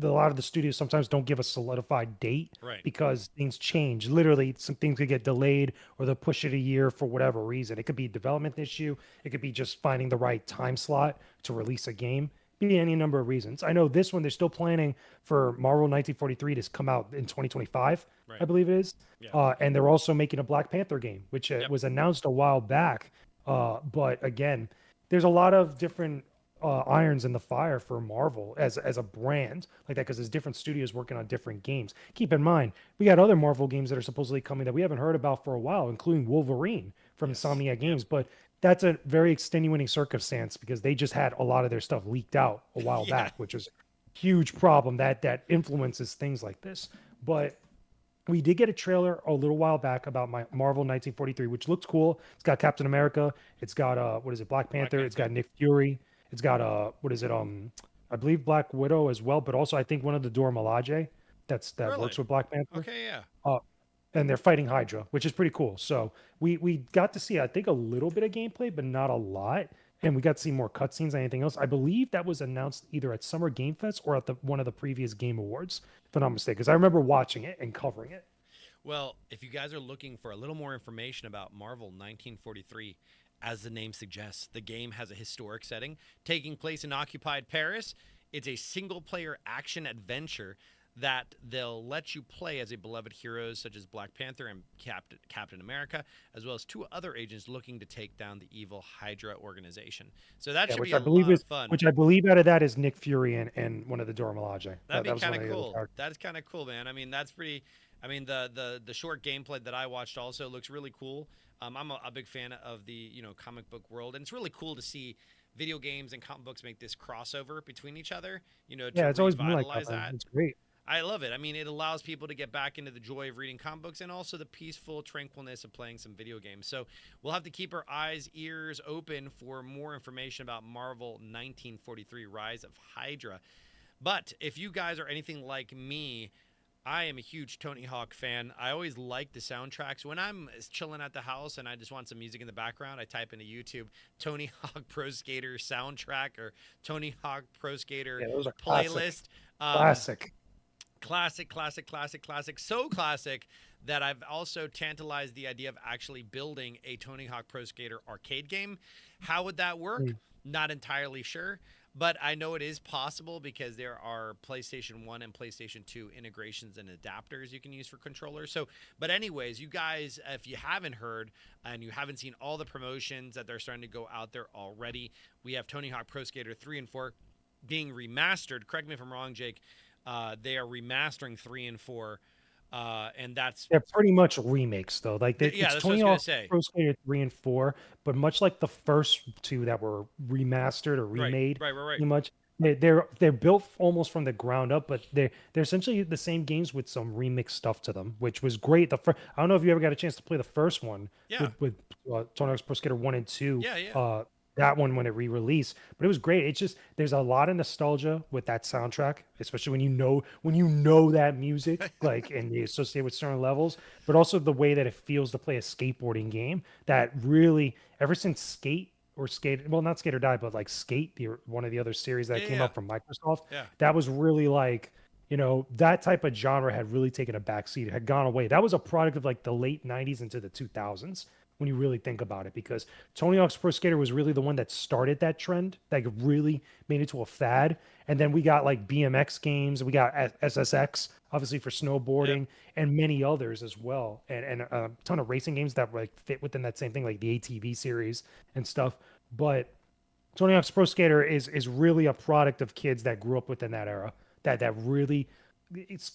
a lot of the studios sometimes don't give a solidified date Right. because things change. Literally, some things could get delayed or they'll push it a year for whatever reason. It could be a development issue. It could be just finding the right time slot to release a game. Be any number of reasons. I know this one, they're still planning for Marvel 1943 to come out in 2025, I Right. believe it is. Yeah. And they're also making a Black Panther game, which Yep. was announced a while back. But again, there's a lot of different irons in the fire for Marvel as a brand like that because there's different studios working on different games. Keep in mind, we got other Marvel games that are supposedly coming that we haven't heard about for a while, including Wolverine from Yes. Insomniac Games. But that's a very extenuating circumstance because they just had a lot of their stuff leaked out a while Yeah. back, which was huge problem that influences things like this. But we did get a trailer a little while back about my Marvel 1943, which looks cool. It's got Captain America. It's got what is it, Black Black Panther. It's got Panther. Nick Fury. It's got what is it, I believe Black Widow as well, but also I think one of the Dora Milaje that Really? works with Black Panther. Okay, yeah. Uh, and they're fighting Hydra, which is pretty cool. So we got to see, I think, a little bit of gameplay, but not a lot. And we got to see more cutscenes than anything else. I believe that was announced either at Summer Game Fest or at one of the previous Game Awards, if I'm not mistaken. Because I remember watching it and covering it. Well, if you guys are looking for a little more information about Marvel 1943, as the name suggests, the game has a historic setting taking place in occupied Paris. It's a single player action adventure that they'll let you play as a beloved heroes such as Black Panther and Captain America, as well as two other agents looking to take down the evil Hydra organization. So that Yeah, should be which a I believe lot of is fun. which I believe out of that is Nick Fury and one of the Dora Milaje. That'd be That was kind one of of the other cool. characters. That's kind of cool, man. I mean, that's pretty. I mean, the short gameplay that I watched also looks really cool. I'm a big fan of the comic book world, and it's really cool to see video games and comic books make this crossover between each other. To Yeah, it's always been like that, revitalize man. that. It's great. I love it. I mean, it allows people to get back into the joy of reading comic books and also the peaceful tranquilness of playing some video games. So we'll have to keep our eyes, ears open for more information about Marvel 1943 Rise of Hydra. But if you guys are anything like me, I am a huge Tony Hawk fan. I always like the soundtracks. When I'm chilling at the house and I just want some music in the background, I type into YouTube Tony Hawk Pro Skater soundtrack or Tony Hawk Pro Skater Yeah, those are classic. playlist. Um, Classic. Classic, classic, classic, classic. So classic that I've also tantalized the idea of actually building a Tony Hawk Pro Skater arcade game. How would that work? Mm. Not entirely sure, but I know it is possible because there are PlayStation 1 and PlayStation 2 integrations and adapters you can use for controllers. So, but anyways, you guys, if you haven't heard and you haven't seen all the promotions that they're starting to go out there already, we have Tony Hawk Pro Skater 3 and 4 being remastered. Correct me if I'm wrong, Jake. They are remastering 3 and 4, and that's They're pretty much remakes, though. Like yeah, it's that's what I was Tony gonna Hawk say. Pro Skater 3 and 4, but much like the first two that were remastered or Right, remade, right, right, right. pretty much they're built almost from the ground up, but they're essentially the same games with some remix stuff to them, which was great. I don't know if you ever got a chance to play the first one Yeah, with Tony Hawk's Pro Skater 1 and 2. yeah, yeah. That one when it re-released, but it was great. It's just there's a lot of nostalgia with that soundtrack, especially when you know that music, like, and you associate with certain levels, but also the way that it feels to play a skateboarding game that really, ever since Skate, well, not Skate or Die, but like Skate, one of the other series that Yeah, came yeah, out from Microsoft, yeah. that was really like, that type of genre had really taken a backseat. It had gone away. That was a product of like the late 90s into the 2000s when you really think about it, because Tony Hawk's Pro Skater was really the one that started that trend, that really made it to a fad. And then we got like BMX games, we got SSX, obviously for Yep. snowboarding, and many others as well, and a ton of racing games that like fit within that same thing, like the ATV series and stuff. But Tony Hawk's Pro Skater is really a product of kids that grew up within that era, that really it's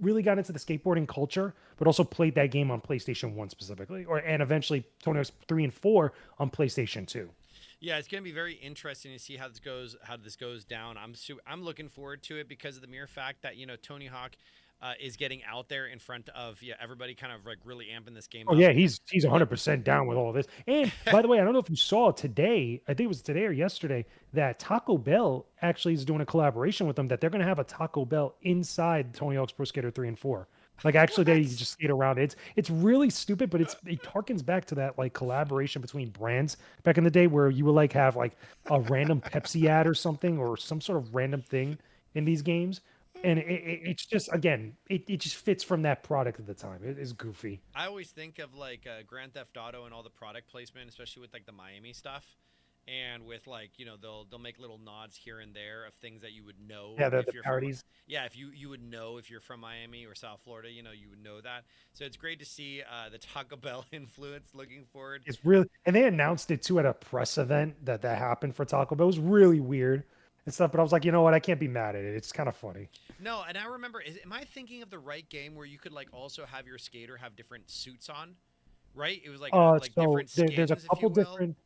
really got into the skateboarding culture, but also played that game on PlayStation 1 specifically, and eventually Tony Hawk's 3 and 4 on PlayStation 2. Yeah, it's going to be very interesting to see how this goes down. I'm looking forward to it because of the mere fact that Tony Hawk is getting out there in front of everybody, kind of like really amping this game Oh up. yeah, he's But 100% down with all of this. And by the way, I don't know if you saw today, I think it was today or yesterday, that Taco Bell actually is doing a collaboration with them, that they're going to have a Taco Bell inside Tony Hawk's Pro Skater 3 and 4. Like actually what? they just skate around. It's really stupid, but it harkens back to that like collaboration between brands back in the day where you would like have like a random Pepsi ad or something, or some sort of random thing in these games. And it's just, again, it just fits from that product at the time. It is goofy. I always think of like Grand Theft Auto and all the product placement, especially with like the Miami stuff, and with like they'll make little nods here and there of things that you would know Yeah, if the you're from. parodies. Yeah, if you would know if you're from Miami or South Florida, you would know that. So it's great to see the Taco Bell influence. Looking forward. It's really, and they announced it too at a press event that happened for Taco Bell. It was really weird and stuff, but I was like, you know what? I can't be mad at it. It's kind of funny. No, and I remember. Am I thinking of the right game where you could like also have your skater have different suits on? Right? It was like So different there's a skins, if you couple will. different.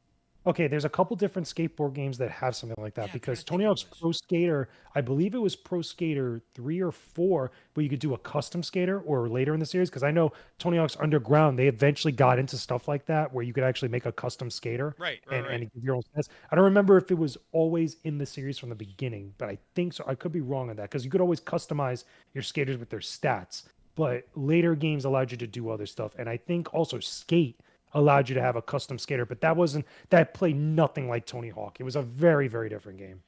Okay, there's a couple different skateboard games that have something like that Yeah, I'm trying because to think Tony of Hawk's those. Pro Skater, I believe it was Pro Skater 3 or 4, where you could do a custom skater or later in the series. Because I know Tony Hawk's Underground, they eventually got into stuff like that where you could actually make a custom skater Right, right, and right. give your own stats. I don't remember if it was always in the series from the beginning, but I think so. I could be wrong on that because you could always customize your skaters with their stats. But later games allowed you to do other stuff. And I think also Skate allowed you to have a custom skater, but that played nothing like Tony Hawk. It was a very, very different game.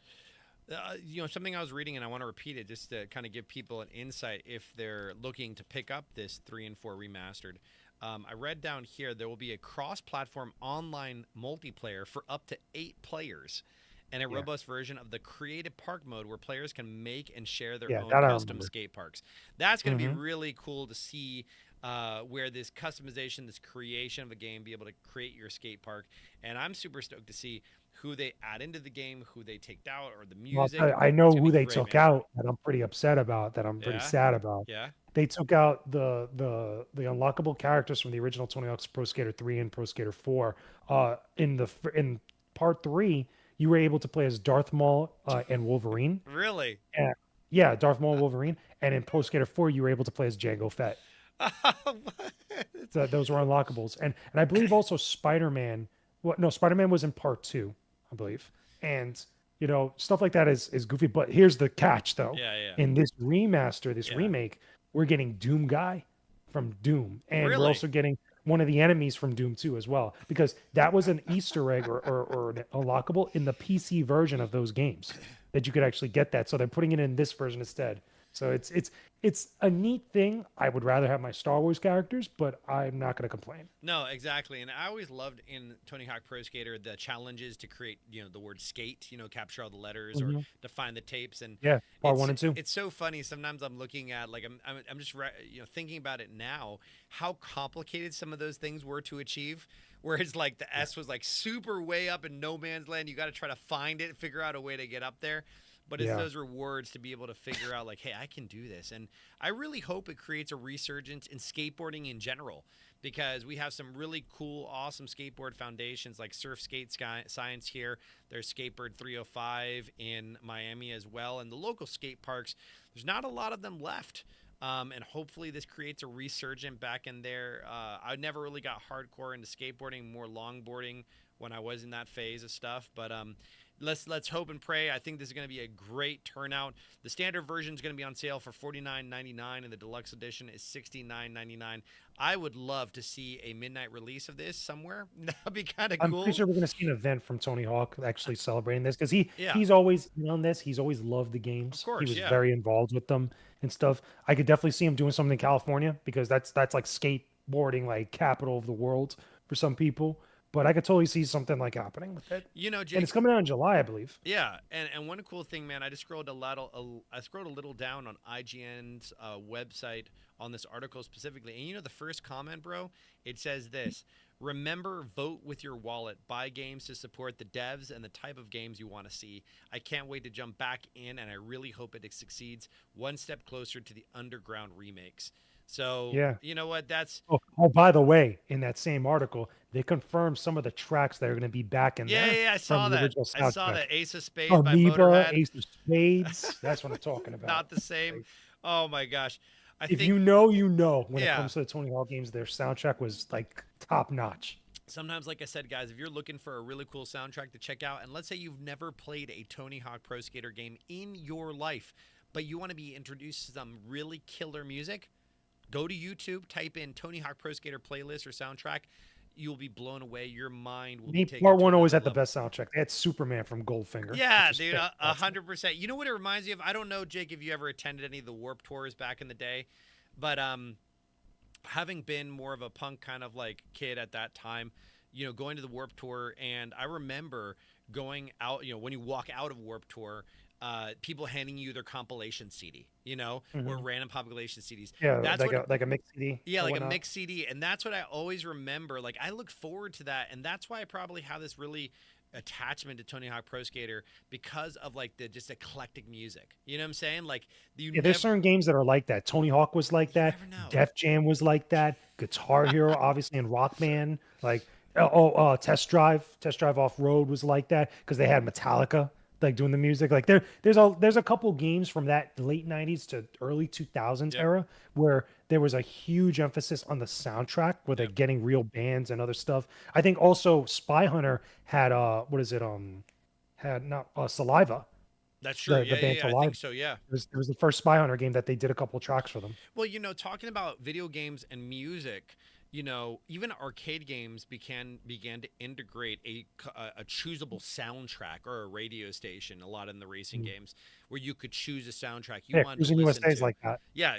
Something I was reading, and I want to repeat it just to kind of give people an insight if they're looking to pick up this 3 and 4 remastered. I read down here there will be a cross-platform online multiplayer for up to 8 players, and a Yeah, robust version of the creative park mode where players can make and share their yeah, own that I custom remember. skate parks. That's going to be Hmm. really cool to see. Where this customization, this creation of a game, be able to create your skate park, and I'm super stoked to see who they add into the game, who they take out, or the Well, I'll tell music. you, I It's know gonna who be they great, took man. out that I'm pretty upset about, that I'm pretty Yeah, sad about. yeah. They took out the unlockable characters from the original Tony Hawk's Pro Skater 3 and Pro Skater 4. In part 3, you were able to play as Darth Maul and Wolverine. Really? And, yeah, Darth Maul and Wolverine. And in Pro Skater 4, you were able to play as Jango Fett. What? So those were unlockables, and I believe also Spider-Man. Well, no, Spider-Man was in part 2, I believe, and stuff like that is goofy. But here's the catch, though: Yeah, yeah, in this remaster, this yeah. remake, we're getting Doom Guy from Doom, and we're Really? also getting one of the enemies from Doom 2 as well, because that was an Easter egg or an unlockable in the PC version of those games that you could actually get that. So they're putting it in this version instead. So it's a neat thing. I would rather have my Star Wars characters, but I'm not going to complain. No, exactly. And I always loved in Tony Hawk Pro Skater the challenges to create, the word skate, capture all the letters or Mhm. define the tapes. And Yeah, part it's 1 and 2. it's so funny. Sometimes I'm looking at like I'm just thinking about it now, how complicated some of those things were to achieve. Whereas like the Yeah, S was like super way up in no man's land. You got to try to find it, figure out a way to get up there. But it's yeah, those rewards to be able to figure out like, hey, I can do this. And I really hope it creates a resurgence in skateboarding in general, because we have some really cool, awesome skateboard foundations like Surf Skate Science here. There's Skateboard 305 in Miami as well. And the local skate parks, there's not a lot of them left. And hopefully this creates a resurgent back in there. I never really got hardcore into skateboarding, more longboarding when I was in that phase of stuff. But let's hope and pray. I think this is going to be a great turnout. The standard version is going to be on sale for $49.99, and the deluxe edition is $69.99. I would love to see a midnight release of this somewhere. That'd be kind of I'm pretty cool. sure we're going to see an event from Tony Hawk actually celebrating this, because he Yeah, he's always been on this. He's always loved the of games. He course. was Yeah. very involved with them and stuff. I could definitely see him doing something in California, because that's like skateboarding, like capital of the world for some people. But I could totally see something like happening with it, and it's Jake. coming out in July, I believe. Yeah, and one cool thing, man, I just scrolled I scrolled a little down on IGN's website on this article specifically, and the first comment, bro, it says this: remember, vote with your wallet, buy games to support the devs and the type of games you want to see. I can't wait to jump back in, and I really hope it succeeds. One step closer to the underground remakes. So Yeah. you know what? That's Oh, by the way, in that same article, they confirmed some of the tracks that are going to be back in yeah, there yeah, yeah, I from saw the that. original I saw soundtrack. that Ace of Spades by Amoeba, Motorhead. Ace of Spades. That's what I'm talking about. Not the same. Like, Oh my gosh. I if think you know, you know. When it yeah. comes to the Tony Hawk games, their soundtrack was like top notch. Sometimes, like I said, guys, if you're looking for a really cool soundtrack to check out, and let's say you've never played a Tony Hawk Pro Skater game in your life, but you want to be introduced to some really killer music, go to YouTube, type in Tony Hawk Pro Skater playlist or soundtrack. You'll be blown away. Your mind will be Me, taken part to one always another had the level. best soundtrack. They had Superman from Goldfinger, which Yeah, was dude, a fantastic. 100%. You know what it reminds me of? I don't know, Jake, if you ever attended any of the Warp Tours back in the day, but having been more of a punk kind of like kid at that time, going to the Warp Tour, and I remember going out, when you walk out of Warp Tour, people handing you their compilation CD, or Hmm. random compilation CDs. Yeah, That's what, like a mix CD yeah, or like a whatnot. mixed CD, and that's what I always remember. Like I looked forward to that, and that's why I probably have this really attachment to Tony Hawk Pro Skater because of like the just eclectic music. You know what I'm saying? Like you Yeah, there's never, certain games that are like that. Tony Hawk was like you that. never know. Def Jam was like that. Guitar Hero, obviously, and Rock Band. Like Test Drive Off Road was like that because they had Metallica like doing the music. Like there's a couple games from that late '90s to early 2000s Yep. era where there was a huge emphasis on the soundtrack, where they're Yep. getting real bands and other stuff. I think also Spy Hunter had what is it had not Saliva, That's true. the Yeah, band yeah, yeah. I Saliva. think so. Yeah. It was the first Spy Hunter game that they did a couple tracks for them. Well, talking about video games and music, even arcade games began to integrate a choosable soundtrack or a radio station. A lot in the racing Mm. games, where you could choose a soundtrack you Yeah, wanted to Cruising listen USA is to. like that. Yeah,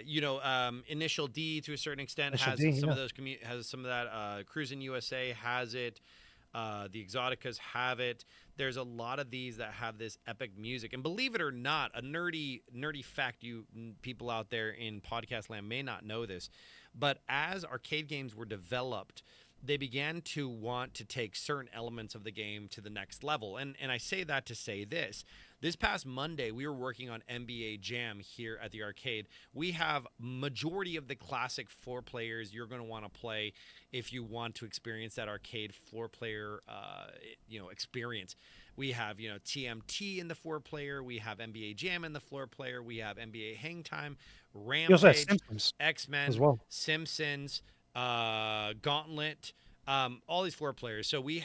Initial D to a certain extent Initial has D, some yeah. of those has some of that. Cruising USA has it. The Exoticas have it. There's a lot of these that have this epic music, and believe it or not, a nerdy fact you people out there in podcast land may not know this, but as arcade games were developed, they began to want to take certain elements of the game to the next level. And I say that to say this. This past Monday, we were working on NBA Jam here at the arcade. We have majority of the classic floor players you're going to want to play if you want to experience that arcade floor player, experience. We have, TMT in the four player. We have NBA Jam in the floor player. We have NBA Hang Time, You also have Rampage, Simpsons X as Men, well. Simpsons, Gauntlet, all these floor players. So we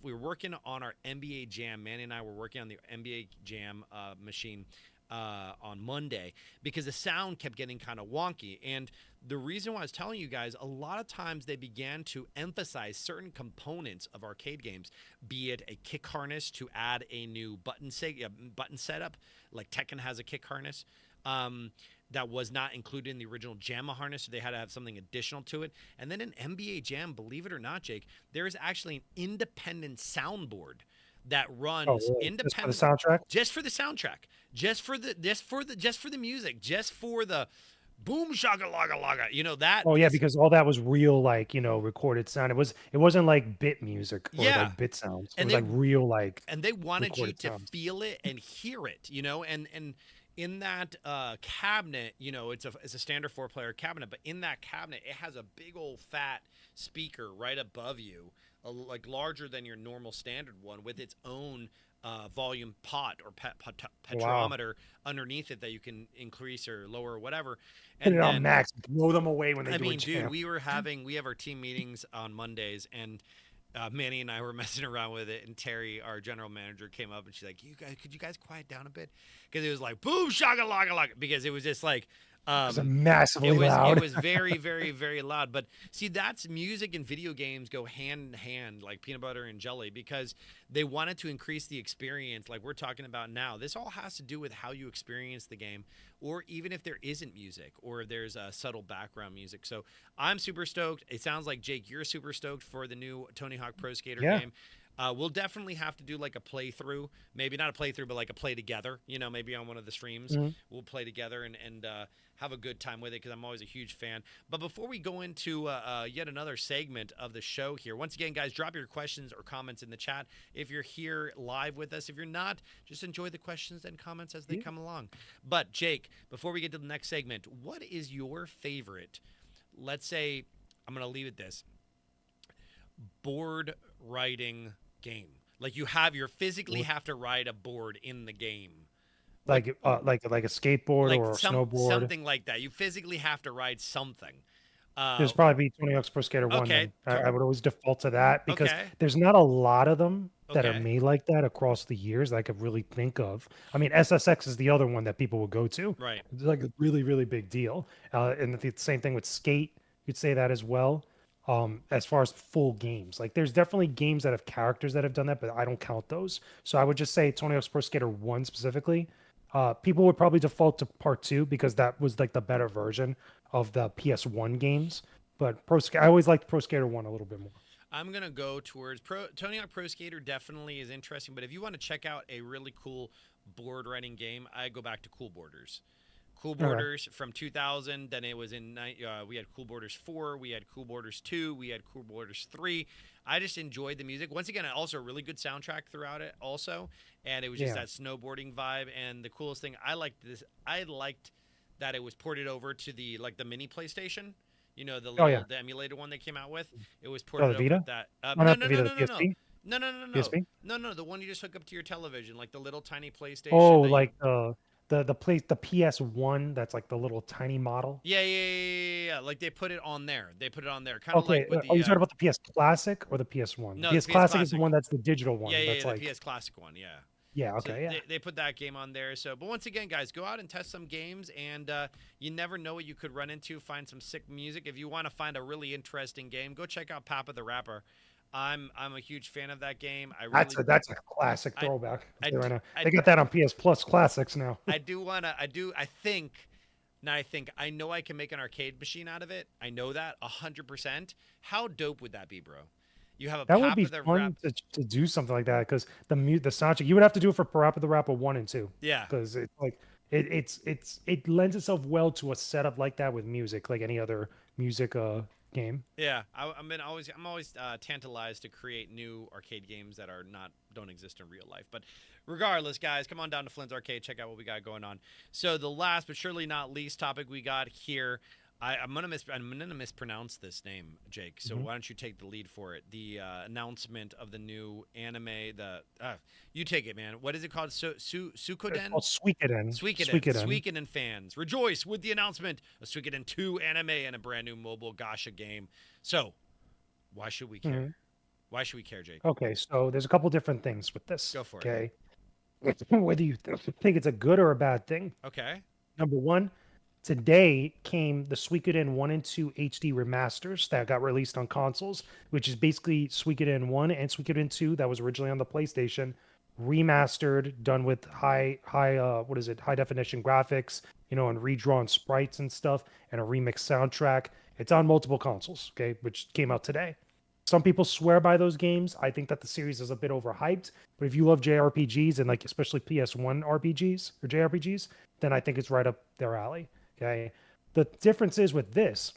were working on our NBA Jam. Manny and I were working on the NBA Jam machine on Monday because the sound kept getting kind of wonky. And the reason why I was telling you guys, a lot of times they began to emphasize certain components of arcade games, be it a kick harness to add a new button setup, like Tekken has a kick harness. That was not included in the original JAMA harness, so they had to have something additional to it. And then in NBA Jam, believe it or not, Jake, there is actually an independent soundboard that Oh, runs really? Just for the independent soundtrack? just for the soundtrack, just for the music, just for the boom shaka laga laga. That Oh yeah, because because all that was real, like recorded sound. It wasn't like bit music or yeah, like bit sounds. It and was they like real like and they wanted you recorded to sounds. feel it and hear it, and in that cabinet, it's a standard four player cabinet, but in that cabinet it has a big old fat speaker right above you, like larger than your normal standard one, with its own volume pot or Wow. petrometer underneath it that you can increase or lower or whatever. Put it And on then max, blow them away when they I do a mean, dude, jam. we have our team meetings on Mondays, and Manny and I were messing around with it, and Terry, our general manager, came up and she's like, could you guys quiet down a bit?" Because it was like boom shaka laka laka, because it was just like It was um, massively it loud. was very, very, very loud. But see, that's music and video games go hand in hand, like peanut butter and jelly, because they wanted to increase the experience, like we're talking about now. This all has to do with how you experience the game, or even if there isn't music, or if there's a subtle background music. So I'm super stoked. It sounds like, Jake, you're super stoked for the new Tony Hawk Pro Skater Yeah. game. We'll definitely have to do like a playthrough, maybe not a playthrough, but like a play together. Maybe on one of the streams, Mhm. we'll play together and have a good time with it, because I'm always a huge fan. But before we go into yet another segment of the show here, once again, guys, drop your questions or comments in the chat if you're here live with us. If you're not, just enjoy the questions and comments as they Yeah. come along. But Jake, before we get to the next segment, what is your favorite? Let's say, I'm gonna leave it this: board riding game. Like you physically have to ride a board in the game. Like Like a skateboard like or a snowboard. something like that. You physically have to ride something. There's probably be Tony Hawk's Pro Skater 1 Okay, then. I would always default to that because okay, there's not a lot of them that are okay, made like that across the years that I could really think of. I mean, SSX is the other one that people would go to. right. It's like a really, really big deal. And the same thing with Skate, you'd say that as well. As far as full games, like there's definitely games that have characters that have done that, but I don't count those. So I would just say Tony Hawk's Pro Skater 1 specifically. People would probably default to part 2 because that was like the better version of the PS1 games. But I always liked Pro Skater 1 a little bit more. I'm gonna go towards Tony Hawk Pro Skater. Definitely is interesting, but if you want to check out a really cool board riding game, I go back to Cool Borders. Cool Okay. Borders from 2000. Then it was we had Cool Borders 4, we had Cool Borders 2, we had Cool Borders 3. I just enjoyed the music. Once again, also a really good soundtrack throughout it also, and it was just Yeah. that snowboarding vibe. And the coolest thing, I liked that it was ported over to the mini PlayStation. You know, Oh yeah. the emulator one they came out with. It was Oh, ported the over Vita? to that. Oh, No, not no, the no, Vita, the no, no, no, PSP? no, no, no, no, PSP? no, no. The one you just hook up to your television, like the little tiny PlayStation Oh, that you. like the PS1, that's like the little tiny model. Yeah, yeah, yeah, yeah, yeah. Like they put it on there. They put it on there, kind of like Okay, with are the. you talking about the PS Classic or the PS1? The No, the PS PS Classic is the Classic. one that's the digital Yeah, one. yeah, That's yeah, the like, PS Classic one. Yeah. yeah, So okay, yeah. they put that game on there. So, but once again, guys, go out and test some games, and you never know what you could run into. Find some sick music. If you want to find a really interesting game, go check out Papa the Rapper. I'm a huge fan of that game. That's a classic I throwback. I'll I tell you right do, now. I, They got that on PS Plus Classics now. I do wanna I think. Now I know I can make an arcade machine out of it. I know that 100%. How dope would that be, bro? You have a That would be Papa the Rap. fun to do something like that because the soundtrack you would have to do it for Parappa the Rapper 1 and 2 Yeah, because it's like it lends itself well to a setup like that with music like any other music game. yeah. I'm always tantalized to create new arcade games that are not don't exist in real life. But regardless, guys, come on down to Flynn's Arcade. Check out what we got going on. So the last but surely not least topic we got here. I'm gonna mispronounce this name, Jake. So Mhm. why don't you take the lead for it? The announcement of the new anime. You take it, man. What is it called? It's Suikoden. called Suikoden. Suikoden. Suikoden fans rejoice with the announcement of Suikoden 2 anime and a brand new mobile gacha game. So, why should we care? Mhm. Why should we care, Jake? Okay, so there's a couple different things with this. Go for it. Okay, whether you think it's a good or a bad thing. Okay. Number one, today came the Suikoden 1 and 2 HD remasters that got released on consoles, which is basically Suikoden 1 and Suikoden 2 that was originally on the PlayStation, remastered, done with high definition graphics, and redrawn sprites and stuff, and a remixed soundtrack. It's on multiple consoles, okay, which came out today. Some people swear by those games. I think that the series is a bit overhyped, but if you love JRPGs and like especially PS1 RPGs or JRPGs, then I think it's right up their alley. Okay. The difference is with this,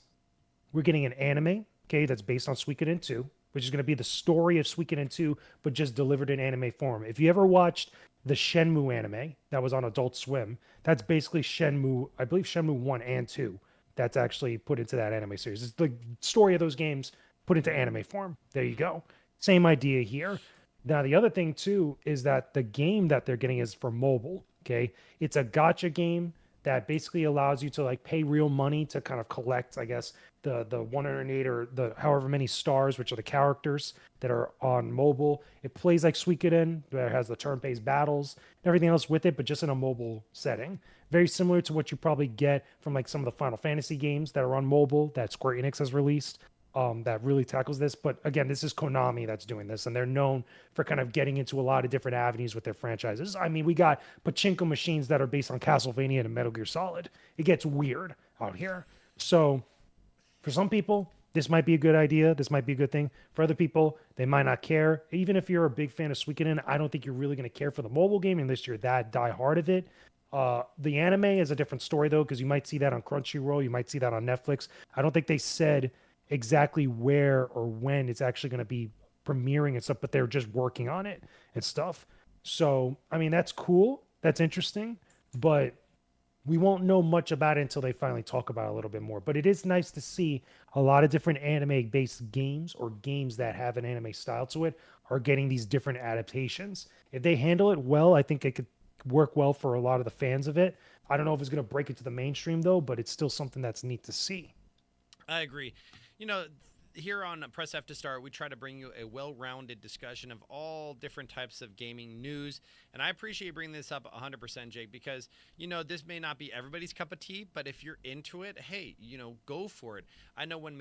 we're getting an anime, okay, that's based on Suikoden 2, which is going to be the story of Suikoden 2, but just delivered in anime form. If you ever watched the Shenmue anime that was on Adult Swim, that's basically Shenmue, I believe Shenmue 1 and 2, that's actually put into that anime series. It's the story of those games put into anime form. There you go. Same idea here. Now, the other thing, too, is that the game that they're getting is for mobile, okay? It's a gacha game that basically allows you to like pay real money to kind of collect, I guess, the 108 or the however many stars, which are the characters that are on mobile. It plays like Suikoden, where it has the turn-based battles and everything else with it, but just in a mobile setting. Very similar to what you probably get from like some of the Final Fantasy games that are on mobile that Square Enix has released. That really tackles this. But again, this is Konami that's doing this, and they're known for kind of getting into a lot of different avenues with their franchises. I mean, we got pachinko machines that are based on Castlevania and Metal Gear Solid. It gets weird out here. So for some people, this might be a good idea. This might be a good thing. For other people, they might not care. Even if you're a big fan of Suikoden, I don't think you're really going to care for the mobile game unless you're that diehard of it. The anime is a different story though, because you might see that on Crunchyroll, you might see that on Netflix. I don't think they said exactly where or when it's actually going to be premiering and stuff, but they're just working on it and stuff. So, I mean, that's cool. That's interesting, but we won't know much about it until they finally talk about it a little bit more. But it is nice to see a lot of different anime based games or games that have an anime style to it are getting these different adaptations. If they handle it well, I think it could work well for a lot of the fans of it. I don't know if it's going to break into the mainstream though, but it's still something that's neat to see. I agree. You know, here on Press F to Start, we try to bring you a well-rounded discussion of all different types of gaming news, and I appreciate you bringing this up 100%, Jake, because this may not be everybody's cup of tea, but if you're into it, hey, go for it. I know when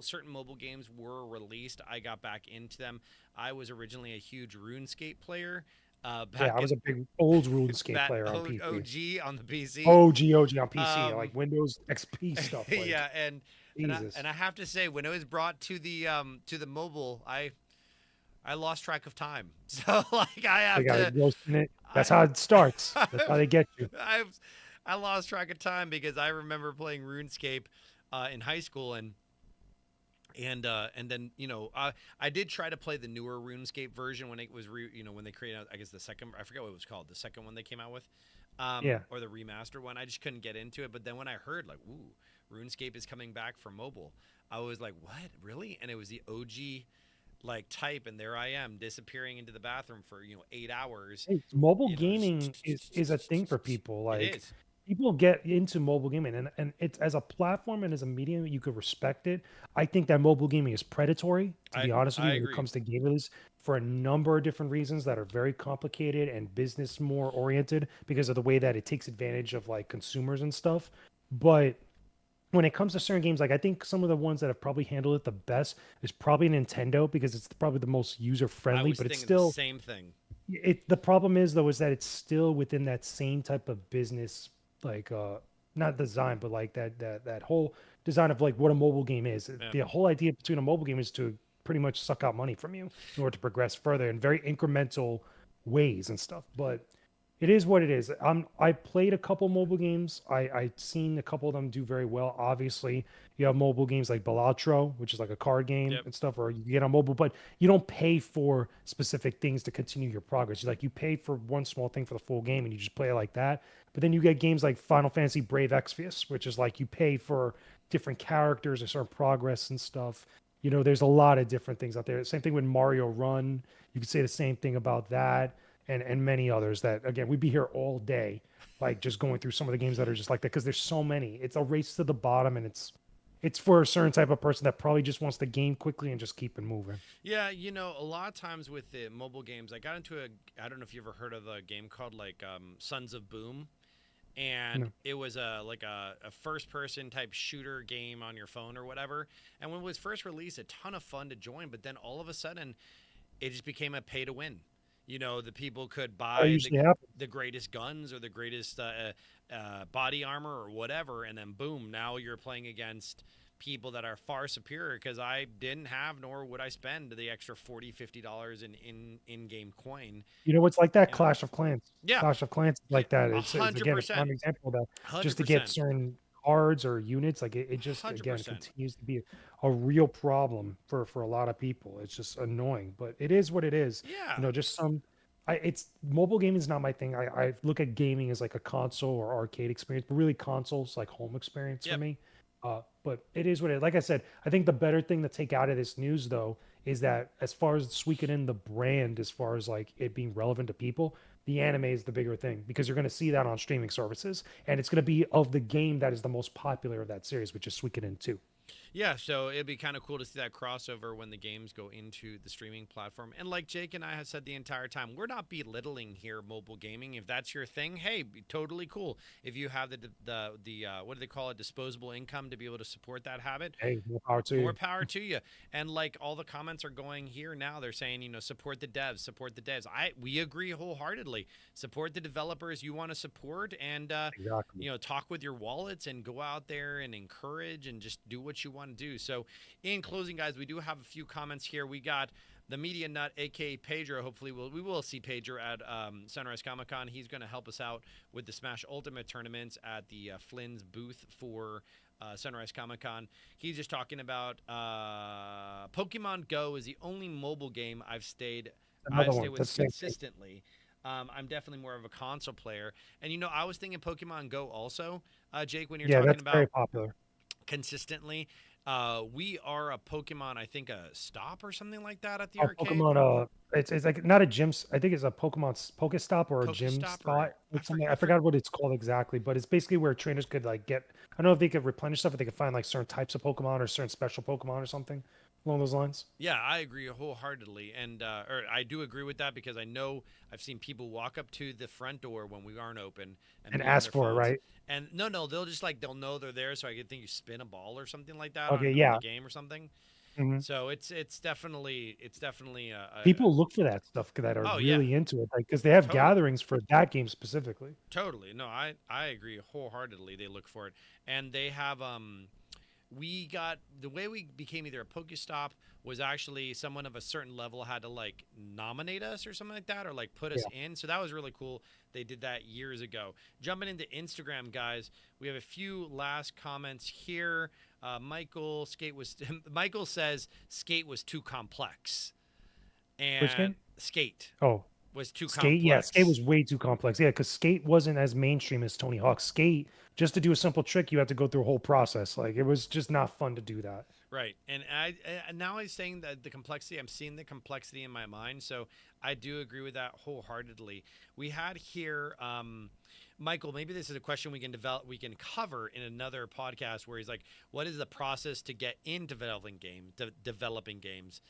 certain mobile games were released, I got back into them. I was originally a huge RuneScape player. Yeah, I was a big old RuneScape Back player on PC. OG on the PC. OG on PC, Um, like Windows XP stuff. Like, yeah, and Jesus. I have to say, when it was brought to the mobile, I lost track of time. So like I They have got to. engrossed in it. That's I, how it starts. That's how they get you. I lost track of time because I remember playing RuneScape in high school and then I did try to play the newer RuneScape version when it was when they created, I guess, the second, I forget what it was called, the second one they came out with, Yeah. or the remaster one. I just couldn't get into it. But then when I heard like, ooh, RuneScape is coming back for mobile. I was like, what, really? And it was the OG like type, and there I am disappearing into the bathroom for 8 hours. Hey, mobile Just gaming is a thing for people. it Like is. people get into mobile gaming, and it's as a platform and as a medium, you could respect it. I think that mobile gaming is predatory, to I be honest with I you, when it agree. comes to game release for a number of different reasons that are very complicated and business more oriented because of the way that it takes advantage of like consumers and stuff. But when it comes to certain games, like I think some of the ones that have probably handled it the best is probably Nintendo because it's probably the most user I friendly, was but it's thinking the still same thing. the problem is though is that it's still within that same type of business, like not design, but like that whole design of like what a mobile game is. Yeah. The whole idea between a mobile game is to pretty much suck out money from you in order to progress further in very incremental ways and stuff. But it is what it is. I played a couple mobile games. I seen a couple of them do very well. Obviously, you have mobile games like Balatro, which is like a card game Yep. and stuff, or you get on mobile, but you don't pay for specific things to continue your progress. Like you pay for one small thing for the full game and you just play it like that. But then you get games like Final Fantasy Brave Exvius, which is like you pay for different characters or certain progress and stuff. There's a lot of different things out there. Same thing with Mario Run. You could say the same thing about that and many others that again we'd be here all day like just going through some of the games that are just like that because there's so many. It's a race to the bottom, and it's for a certain type of person that probably just wants to game quickly and just keep it moving. Yeah, a lot of times with the mobile games, I got into I don't know if you ever heard of a game called like Sons of Boom, and No. it was a first person type shooter game on your phone or whatever. And when it was first released, a ton of fun to join, but then all of a sudden, it just became a pay to win. The people could That buy usually happens. the greatest guns or the greatest body armor or whatever, and then boom, now you're playing against people that are far superior because I didn't have nor would I spend the extra $40-$50 in game coin. It's like that You know, Clash of Clans. yeah, Clash of Clans is yeah, like that. a It's hundred again a percent, prime example of that. Just hundred to get percent, certain cards or units, like it just hundred again percent. continues to be a real problem for a lot of people. It's just annoying, but it is what it is. Yeah, Just some. It's mobile gaming is not my thing. I look at gaming as like a console or arcade experience, but really consoles like home experience for yep, me. But it is what it is. Like I said, I think the better thing to take out of this news though is that as far as tweaking in the brand, as far as like it being relevant to people, the anime is the bigger thing because you're going to see that on streaming services, and it's going to be of the game that is the most popular of that series, which is Suikoden 2. yeah. So it'd be kind of cool to see that crossover when the games go into the streaming platform. And like Jake and I have said the entire time, we're not belittling here mobile gaming. If that's your thing, hey, totally cool. If you have the what do they call it, disposable income to be able to support that habit, Hey, more power to more you. power to you. And like all the comments are going here now, they're saying, support the devs, support the devs. We agree wholeheartedly. Support the developers you want to support, and Exactly. talk with your wallets and go out there and encourage and just do what you want to do. So, in closing, guys, we do have a few comments here. We got the media nut, aka Pedro. Hopefully, we will see Pedro at Sunrise Comic Con. He's going to help us out with the Smash Ultimate tournaments at the Flynn's booth for Sunrise Comic Con. He's just talking about Pokemon Go is the only mobile game Another I've stayed one. with That's the same thing. consistently. I'm definitely more of a console player, and I was thinking Pokemon Go also, Jake, when you're Yeah, talking that's very about popular. consistently. We are a Pokemon, I think a stop or something like that at the Oh, arcade. Pokemon. It's like not a gym. I think it's a Pokestop or a gym Pokestop or spot or something. I forgot what it's called exactly, but it's basically where trainers could like get. I don't know if they could replenish stuff, if they could find like certain types of Pokemon or certain special Pokemon or something along those lines. Yeah, I agree wholeheartedly, and or I do agree with that because I know I've seen people walk up to the front door when we aren't open and And be on ask their for it, phones. right? And no, they'll just like they'll know they're there, so I could think you spin a ball or something like that Okay, on the yeah. game or something. hmm So it's definitely People look for that stuff that are oh yeah, really into it, like because they have totally. gatherings for that game specifically. Totally. No, I agree wholeheartedly. They look for it. And they have we got the way we became either a Pokestop was actually someone of a certain level had to like nominate us or something like that or like put us Yeah. in. So that was really cool. They did that years ago. Jumping into Instagram, guys, we have a few last comments here. Michael says skate was too complex. Which And game? skate Oh, Was too Skate, yeah, Skate complex. was way too complex. Yeah, because Skate wasn't as mainstream as Tony Hawk. Skate, just to do a simple trick, you had to go through a whole process. Like it was just not fun to do that. Right. And now I'm saying that the complexity, I'm seeing the complexity in my mind. So I do agree with that wholeheartedly. We had here, Michael, maybe this is a question we can develop, we can cover in another podcast where he's like, what is the process to get into developing games?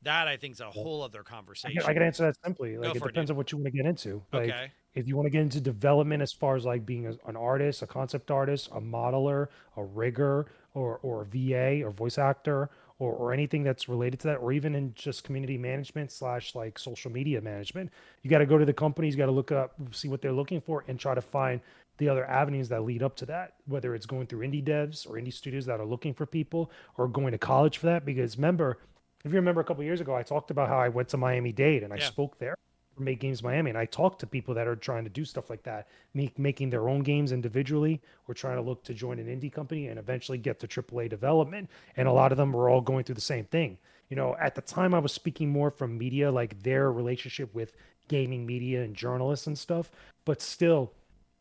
That I think is a whole other I can conversation. answer that simply. Go Like it for it, depends dude. on what you want to get into. Like Okay. if you want to get into development as far as like being an artist, a concept artist, a modeler, a rigger, or a VA or voice actor, or anything that's related to that, or even in just community management slash like social media management, you got to go to the companies, you got to look up, see what they're looking for, and try to find the other avenues that lead up to that, whether it's going through indie devs or indie studios that are looking for people, or going to college for that. Because remember, if you remember a couple years ago, I talked about how I went to Miami-Dade and I Yeah. spoke there for Make Games Miami, and I talked to people that are trying to do stuff like that, making their own games individually, or trying to look to join an indie company and eventually get to AAA development. And a lot of them were all going through the same thing. You know, at the time, I was speaking more from media, like their relationship with gaming media and journalists and stuff, but still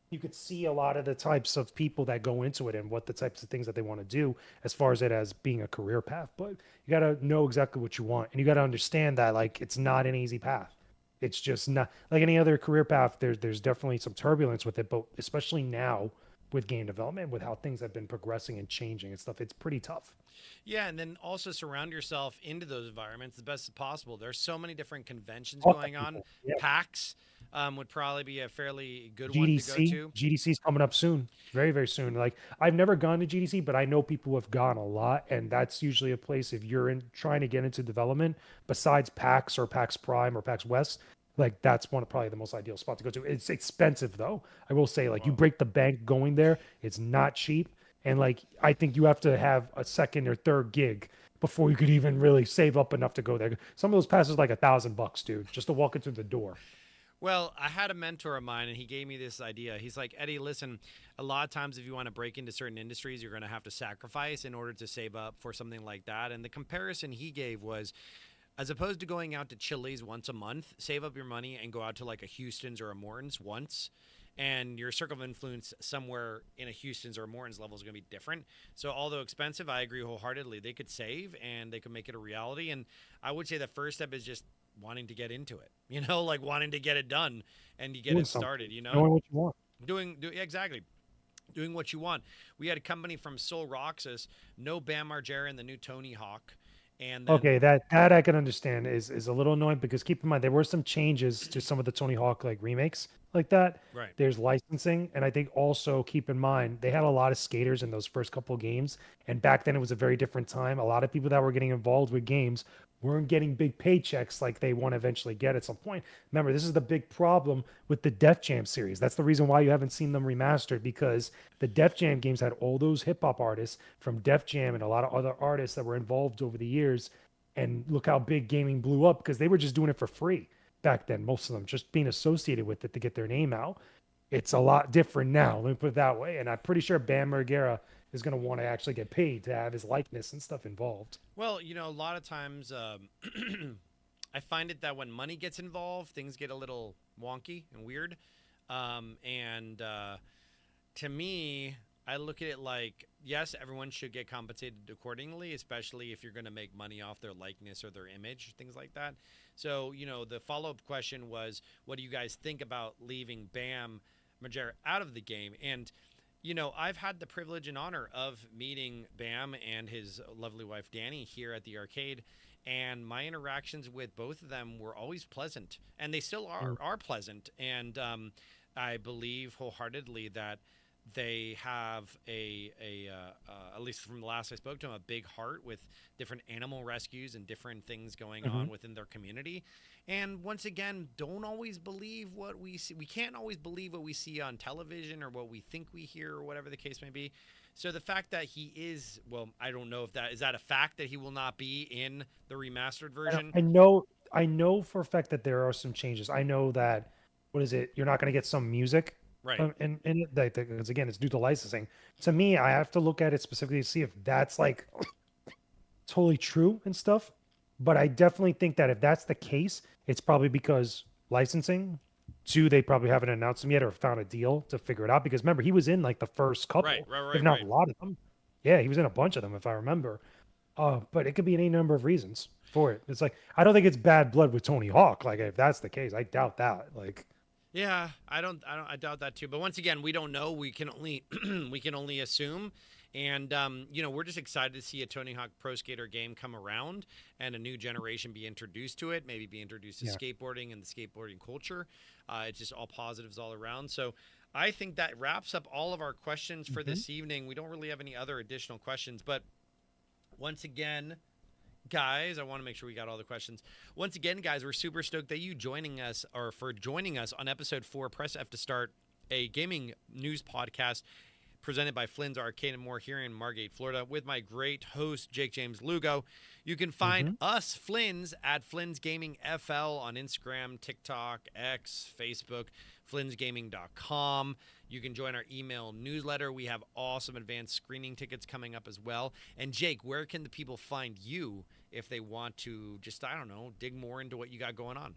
you could see a lot of the types of people that go into it and what the types of things that they want to do as far as it as being a career path. But you got to know exactly what you want, and you got to understand that like it's not an easy path. It's just not like any other career path. There's definitely some turbulence with it, but especially now with game development, with how things have been progressing and changing and stuff, it's pretty tough. Yeah, and then also surround yourself into those environments the best as possible. There's so many different conventions Talk to going on. people. Yeah. PAX would probably be a fairly good one to go GDC, to. GDC is coming up soon, very, very soon. Like I've never gone to GDC, but I know people who have gone a lot, and that's usually a place if you're in trying to get into development, besides PAX or PAX Prime or PAX West, like that's one of probably the most ideal spot to go to. It's expensive though. I will say, like you Wow. break the bank going there, it's not cheap, and like I think you have to have a second or third gig before you could even really save up enough to go there. Some of those passes like $1,000, dude, just to walk it through the door. Well, I had a mentor of mine and he gave me this idea. He's like, Eddie, listen, a lot of times if you want to break into certain industries, you're going to have to sacrifice in order to save up for something like that. And the comparison he gave was as opposed to going out to Chili's once a month, save up your money and go out to like a Houston's or a Morton's once. And your circle of influence somewhere in a Houston's or a Morton's level is going to be different. So, although expensive, I agree wholeheartedly. They could save and they could make it a reality. And I would say the first step is just wanting to get into it, like wanting to get it done and you get Doing it something, started, knowing what you want. exactly. Doing what you want. We had a company from Soul Roxas, no Bam Margera and the new Tony Hawk. And then, Okay, that I can understand is a little annoying because keep in mind there were some changes to some of the Tony Hawk like remakes like that. right. There's licensing, and I think also keep in mind they had a lot of skaters in those first couple games, and back then it was a very different time. A lot of people that were getting involved with games weren't getting big paychecks like they want to eventually get at some point. Remember, this is the big problem with the Def Jam series. That's the reason why you haven't seen them remastered because the Def Jam games had all those hip hop artists from Def Jam and a lot of other artists that were involved over the years. And look how big gaming blew up because they were just doing it for free back then. Most of them just being associated with it to get their name out. It's a lot different now. Let me put it that way. And I'm pretty sure Bam Margera is going to want to actually get paid to have his likeness and stuff involved. Well, a lot of times I find it that when money gets involved, things get a little wonky and weird. And to me, I look at it like, yes, everyone should get compensated accordingly, especially if you're going to make money off their likeness or their image, things like that. So, the follow up question was, what do you guys think about leaving Bam Margera out of the game? And I've had the privilege and honor of meeting Bam and his lovely wife Danny here at the arcade, and my interactions with both of them were always pleasant, and they still are pleasant. And I believe wholeheartedly that they have at least from the last I spoke to them, a big heart with different animal rescues and different things going Mm-hmm. on within their community. And once again, don't always believe what we see. We can't always believe what we see on television or what we think we hear or whatever the case may be. So the fact that he is, well, I don't know if that is that a fact that he will not be in the remastered version. I know for a fact that there are some changes. I know that what is it? You're not going to get some music, Right. in it, because again, it's due to licensing. To me, I have to look at it specifically to see if that's like totally true and stuff. But I definitely think that if that's the case, it's probably because licensing. Two, they probably haven't announced them yet or found a deal to figure it out. Because remember, he was in like the first Right, couple, right, if right, not right. a lot of them. Yeah, he was in a bunch of them, if I remember. But it could be any number of reasons for it. It's like I don't think it's bad blood with Tony Hawk. Like if that's the case, I doubt that. Like Yeah, I doubt that too. But once again, we don't know. We can only we can only assume. And we're just excited to see a Tony Hawk Pro Skater game come around and a new generation be introduced to it. Maybe be introduced to yeah. skateboarding and the skateboarding culture. It's just all positives all around. So I think that wraps up all of our questions for Mhm. this evening. We don't really have any other additional questions, but once again, guys, I want to make sure we got all the questions. Once again, guys, we're super stoked that you joining us or for joining us on episode 4. Press F to start, a gaming news podcast presented by Flynn's Arcade and More here in Margate, Florida, with my great host, Jake James Lugo. You can find Mhm. us, Flynn's, at Flynn's Gaming FL on Instagram, TikTok, X, Facebook, flynnsgaming.com. You can join our email newsletter. We have awesome advanced screening tickets coming up as well. And Jake, where can the people find you if they want to just, I don't know, dig more into what you got going on?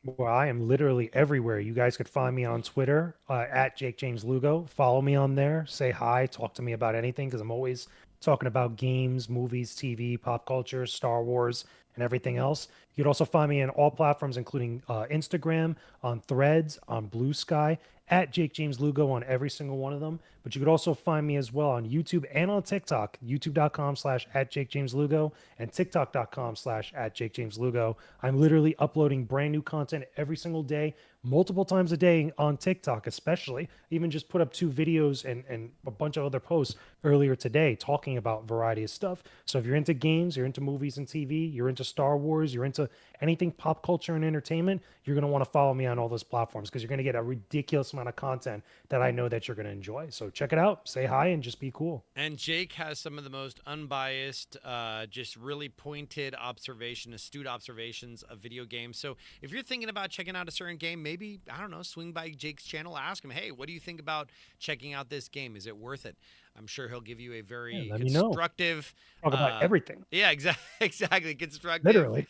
Well, I am literally everywhere. You guys could find me on Twitter at Jake James Lugo. Follow me on there. Say hi. Talk to me about anything because I'm always talking about games, movies, TV, pop culture, Star Wars, and everything else. You could also find me in all platforms, including Instagram, on Threads, on Blue Sky, at Jake James Lugo on every single one of them. But you could also find me as well on YouTube and on TikTok, youtube.com/@ Jake James Lugo and tiktok.com/@ Jake James Lugo. I'm literally uploading brand new content every single day, multiple times a day on TikTok, especially. Even just put up 2 videos and a bunch of other posts earlier today talking about a variety of stuff. So if you're into games, you're into movies and TV, you're into Star Wars, you're into anything pop culture and entertainment, you're going to want to follow me on all those platforms because you're going to get a ridiculous amount of content that I know that you're going to enjoy. So check it out, say hi, and just be cool. And Jake has some of the most unbiased, just really pointed astute observations of video games. So if you're thinking about checking out a certain game, maybe, I don't know, swing by Jake's channel, ask him, hey, what do you think about checking out this game? Is it worth it? I'm sure he'll give you a Yeah, very let me know. constructive, Talk about everything, yeah, exactly, constructive, literally.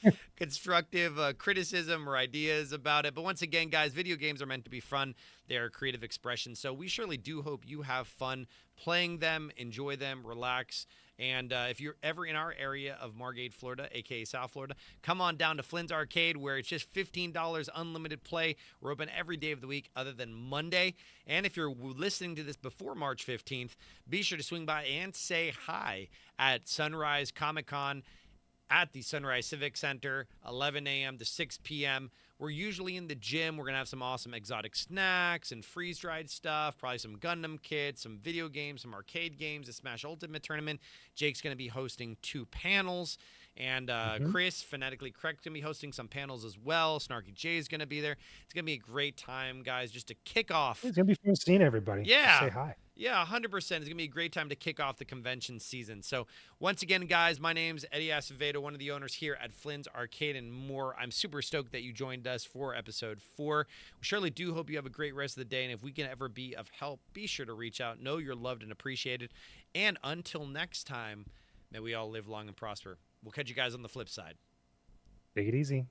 criticism or ideas about it. But once again, guys, video games are meant to be fun. They are creative expression. So we surely do hope you have fun playing them, enjoy them, relax. And if you're ever in our area of Margate, Florida, aka South Florida, come on down to Flynn's Arcade, where it's just $15 unlimited play. We're open every day of the week other than Monday. And if you're listening to this before March 15th, be sure to swing by and say hi at Sunrise Comic Con at the Sunrise Civic Center, 11 a.m. to 6 p.m. We're usually in the gym. We're going to have some awesome exotic snacks and freeze-dried stuff, probably some Gundam kits, some video games, some arcade games, a Smash Ultimate tournament. Jake's going to be hosting 2 panels. And Mhm. Chris, Phonetically Correct, going to be hosting some panels as well. Snarky J is going to be there. It's going to be a great time, guys, just to kick off. It's going to be fun seeing everybody. Just say Yeah. hi. Yeah, 100%. It's going to be a great time to kick off the convention season. So, once again, guys, my name's Eddie Acevedo, one of the owners here at Flynn's Arcade and More. I'm super stoked that you joined us for episode 4. We surely do hope you have a great rest of the day. And if we can ever be of help, be sure to reach out. Know you're loved and appreciated. And until next time, may we all live long and prosper. We'll catch you guys on the flip side. Take it easy.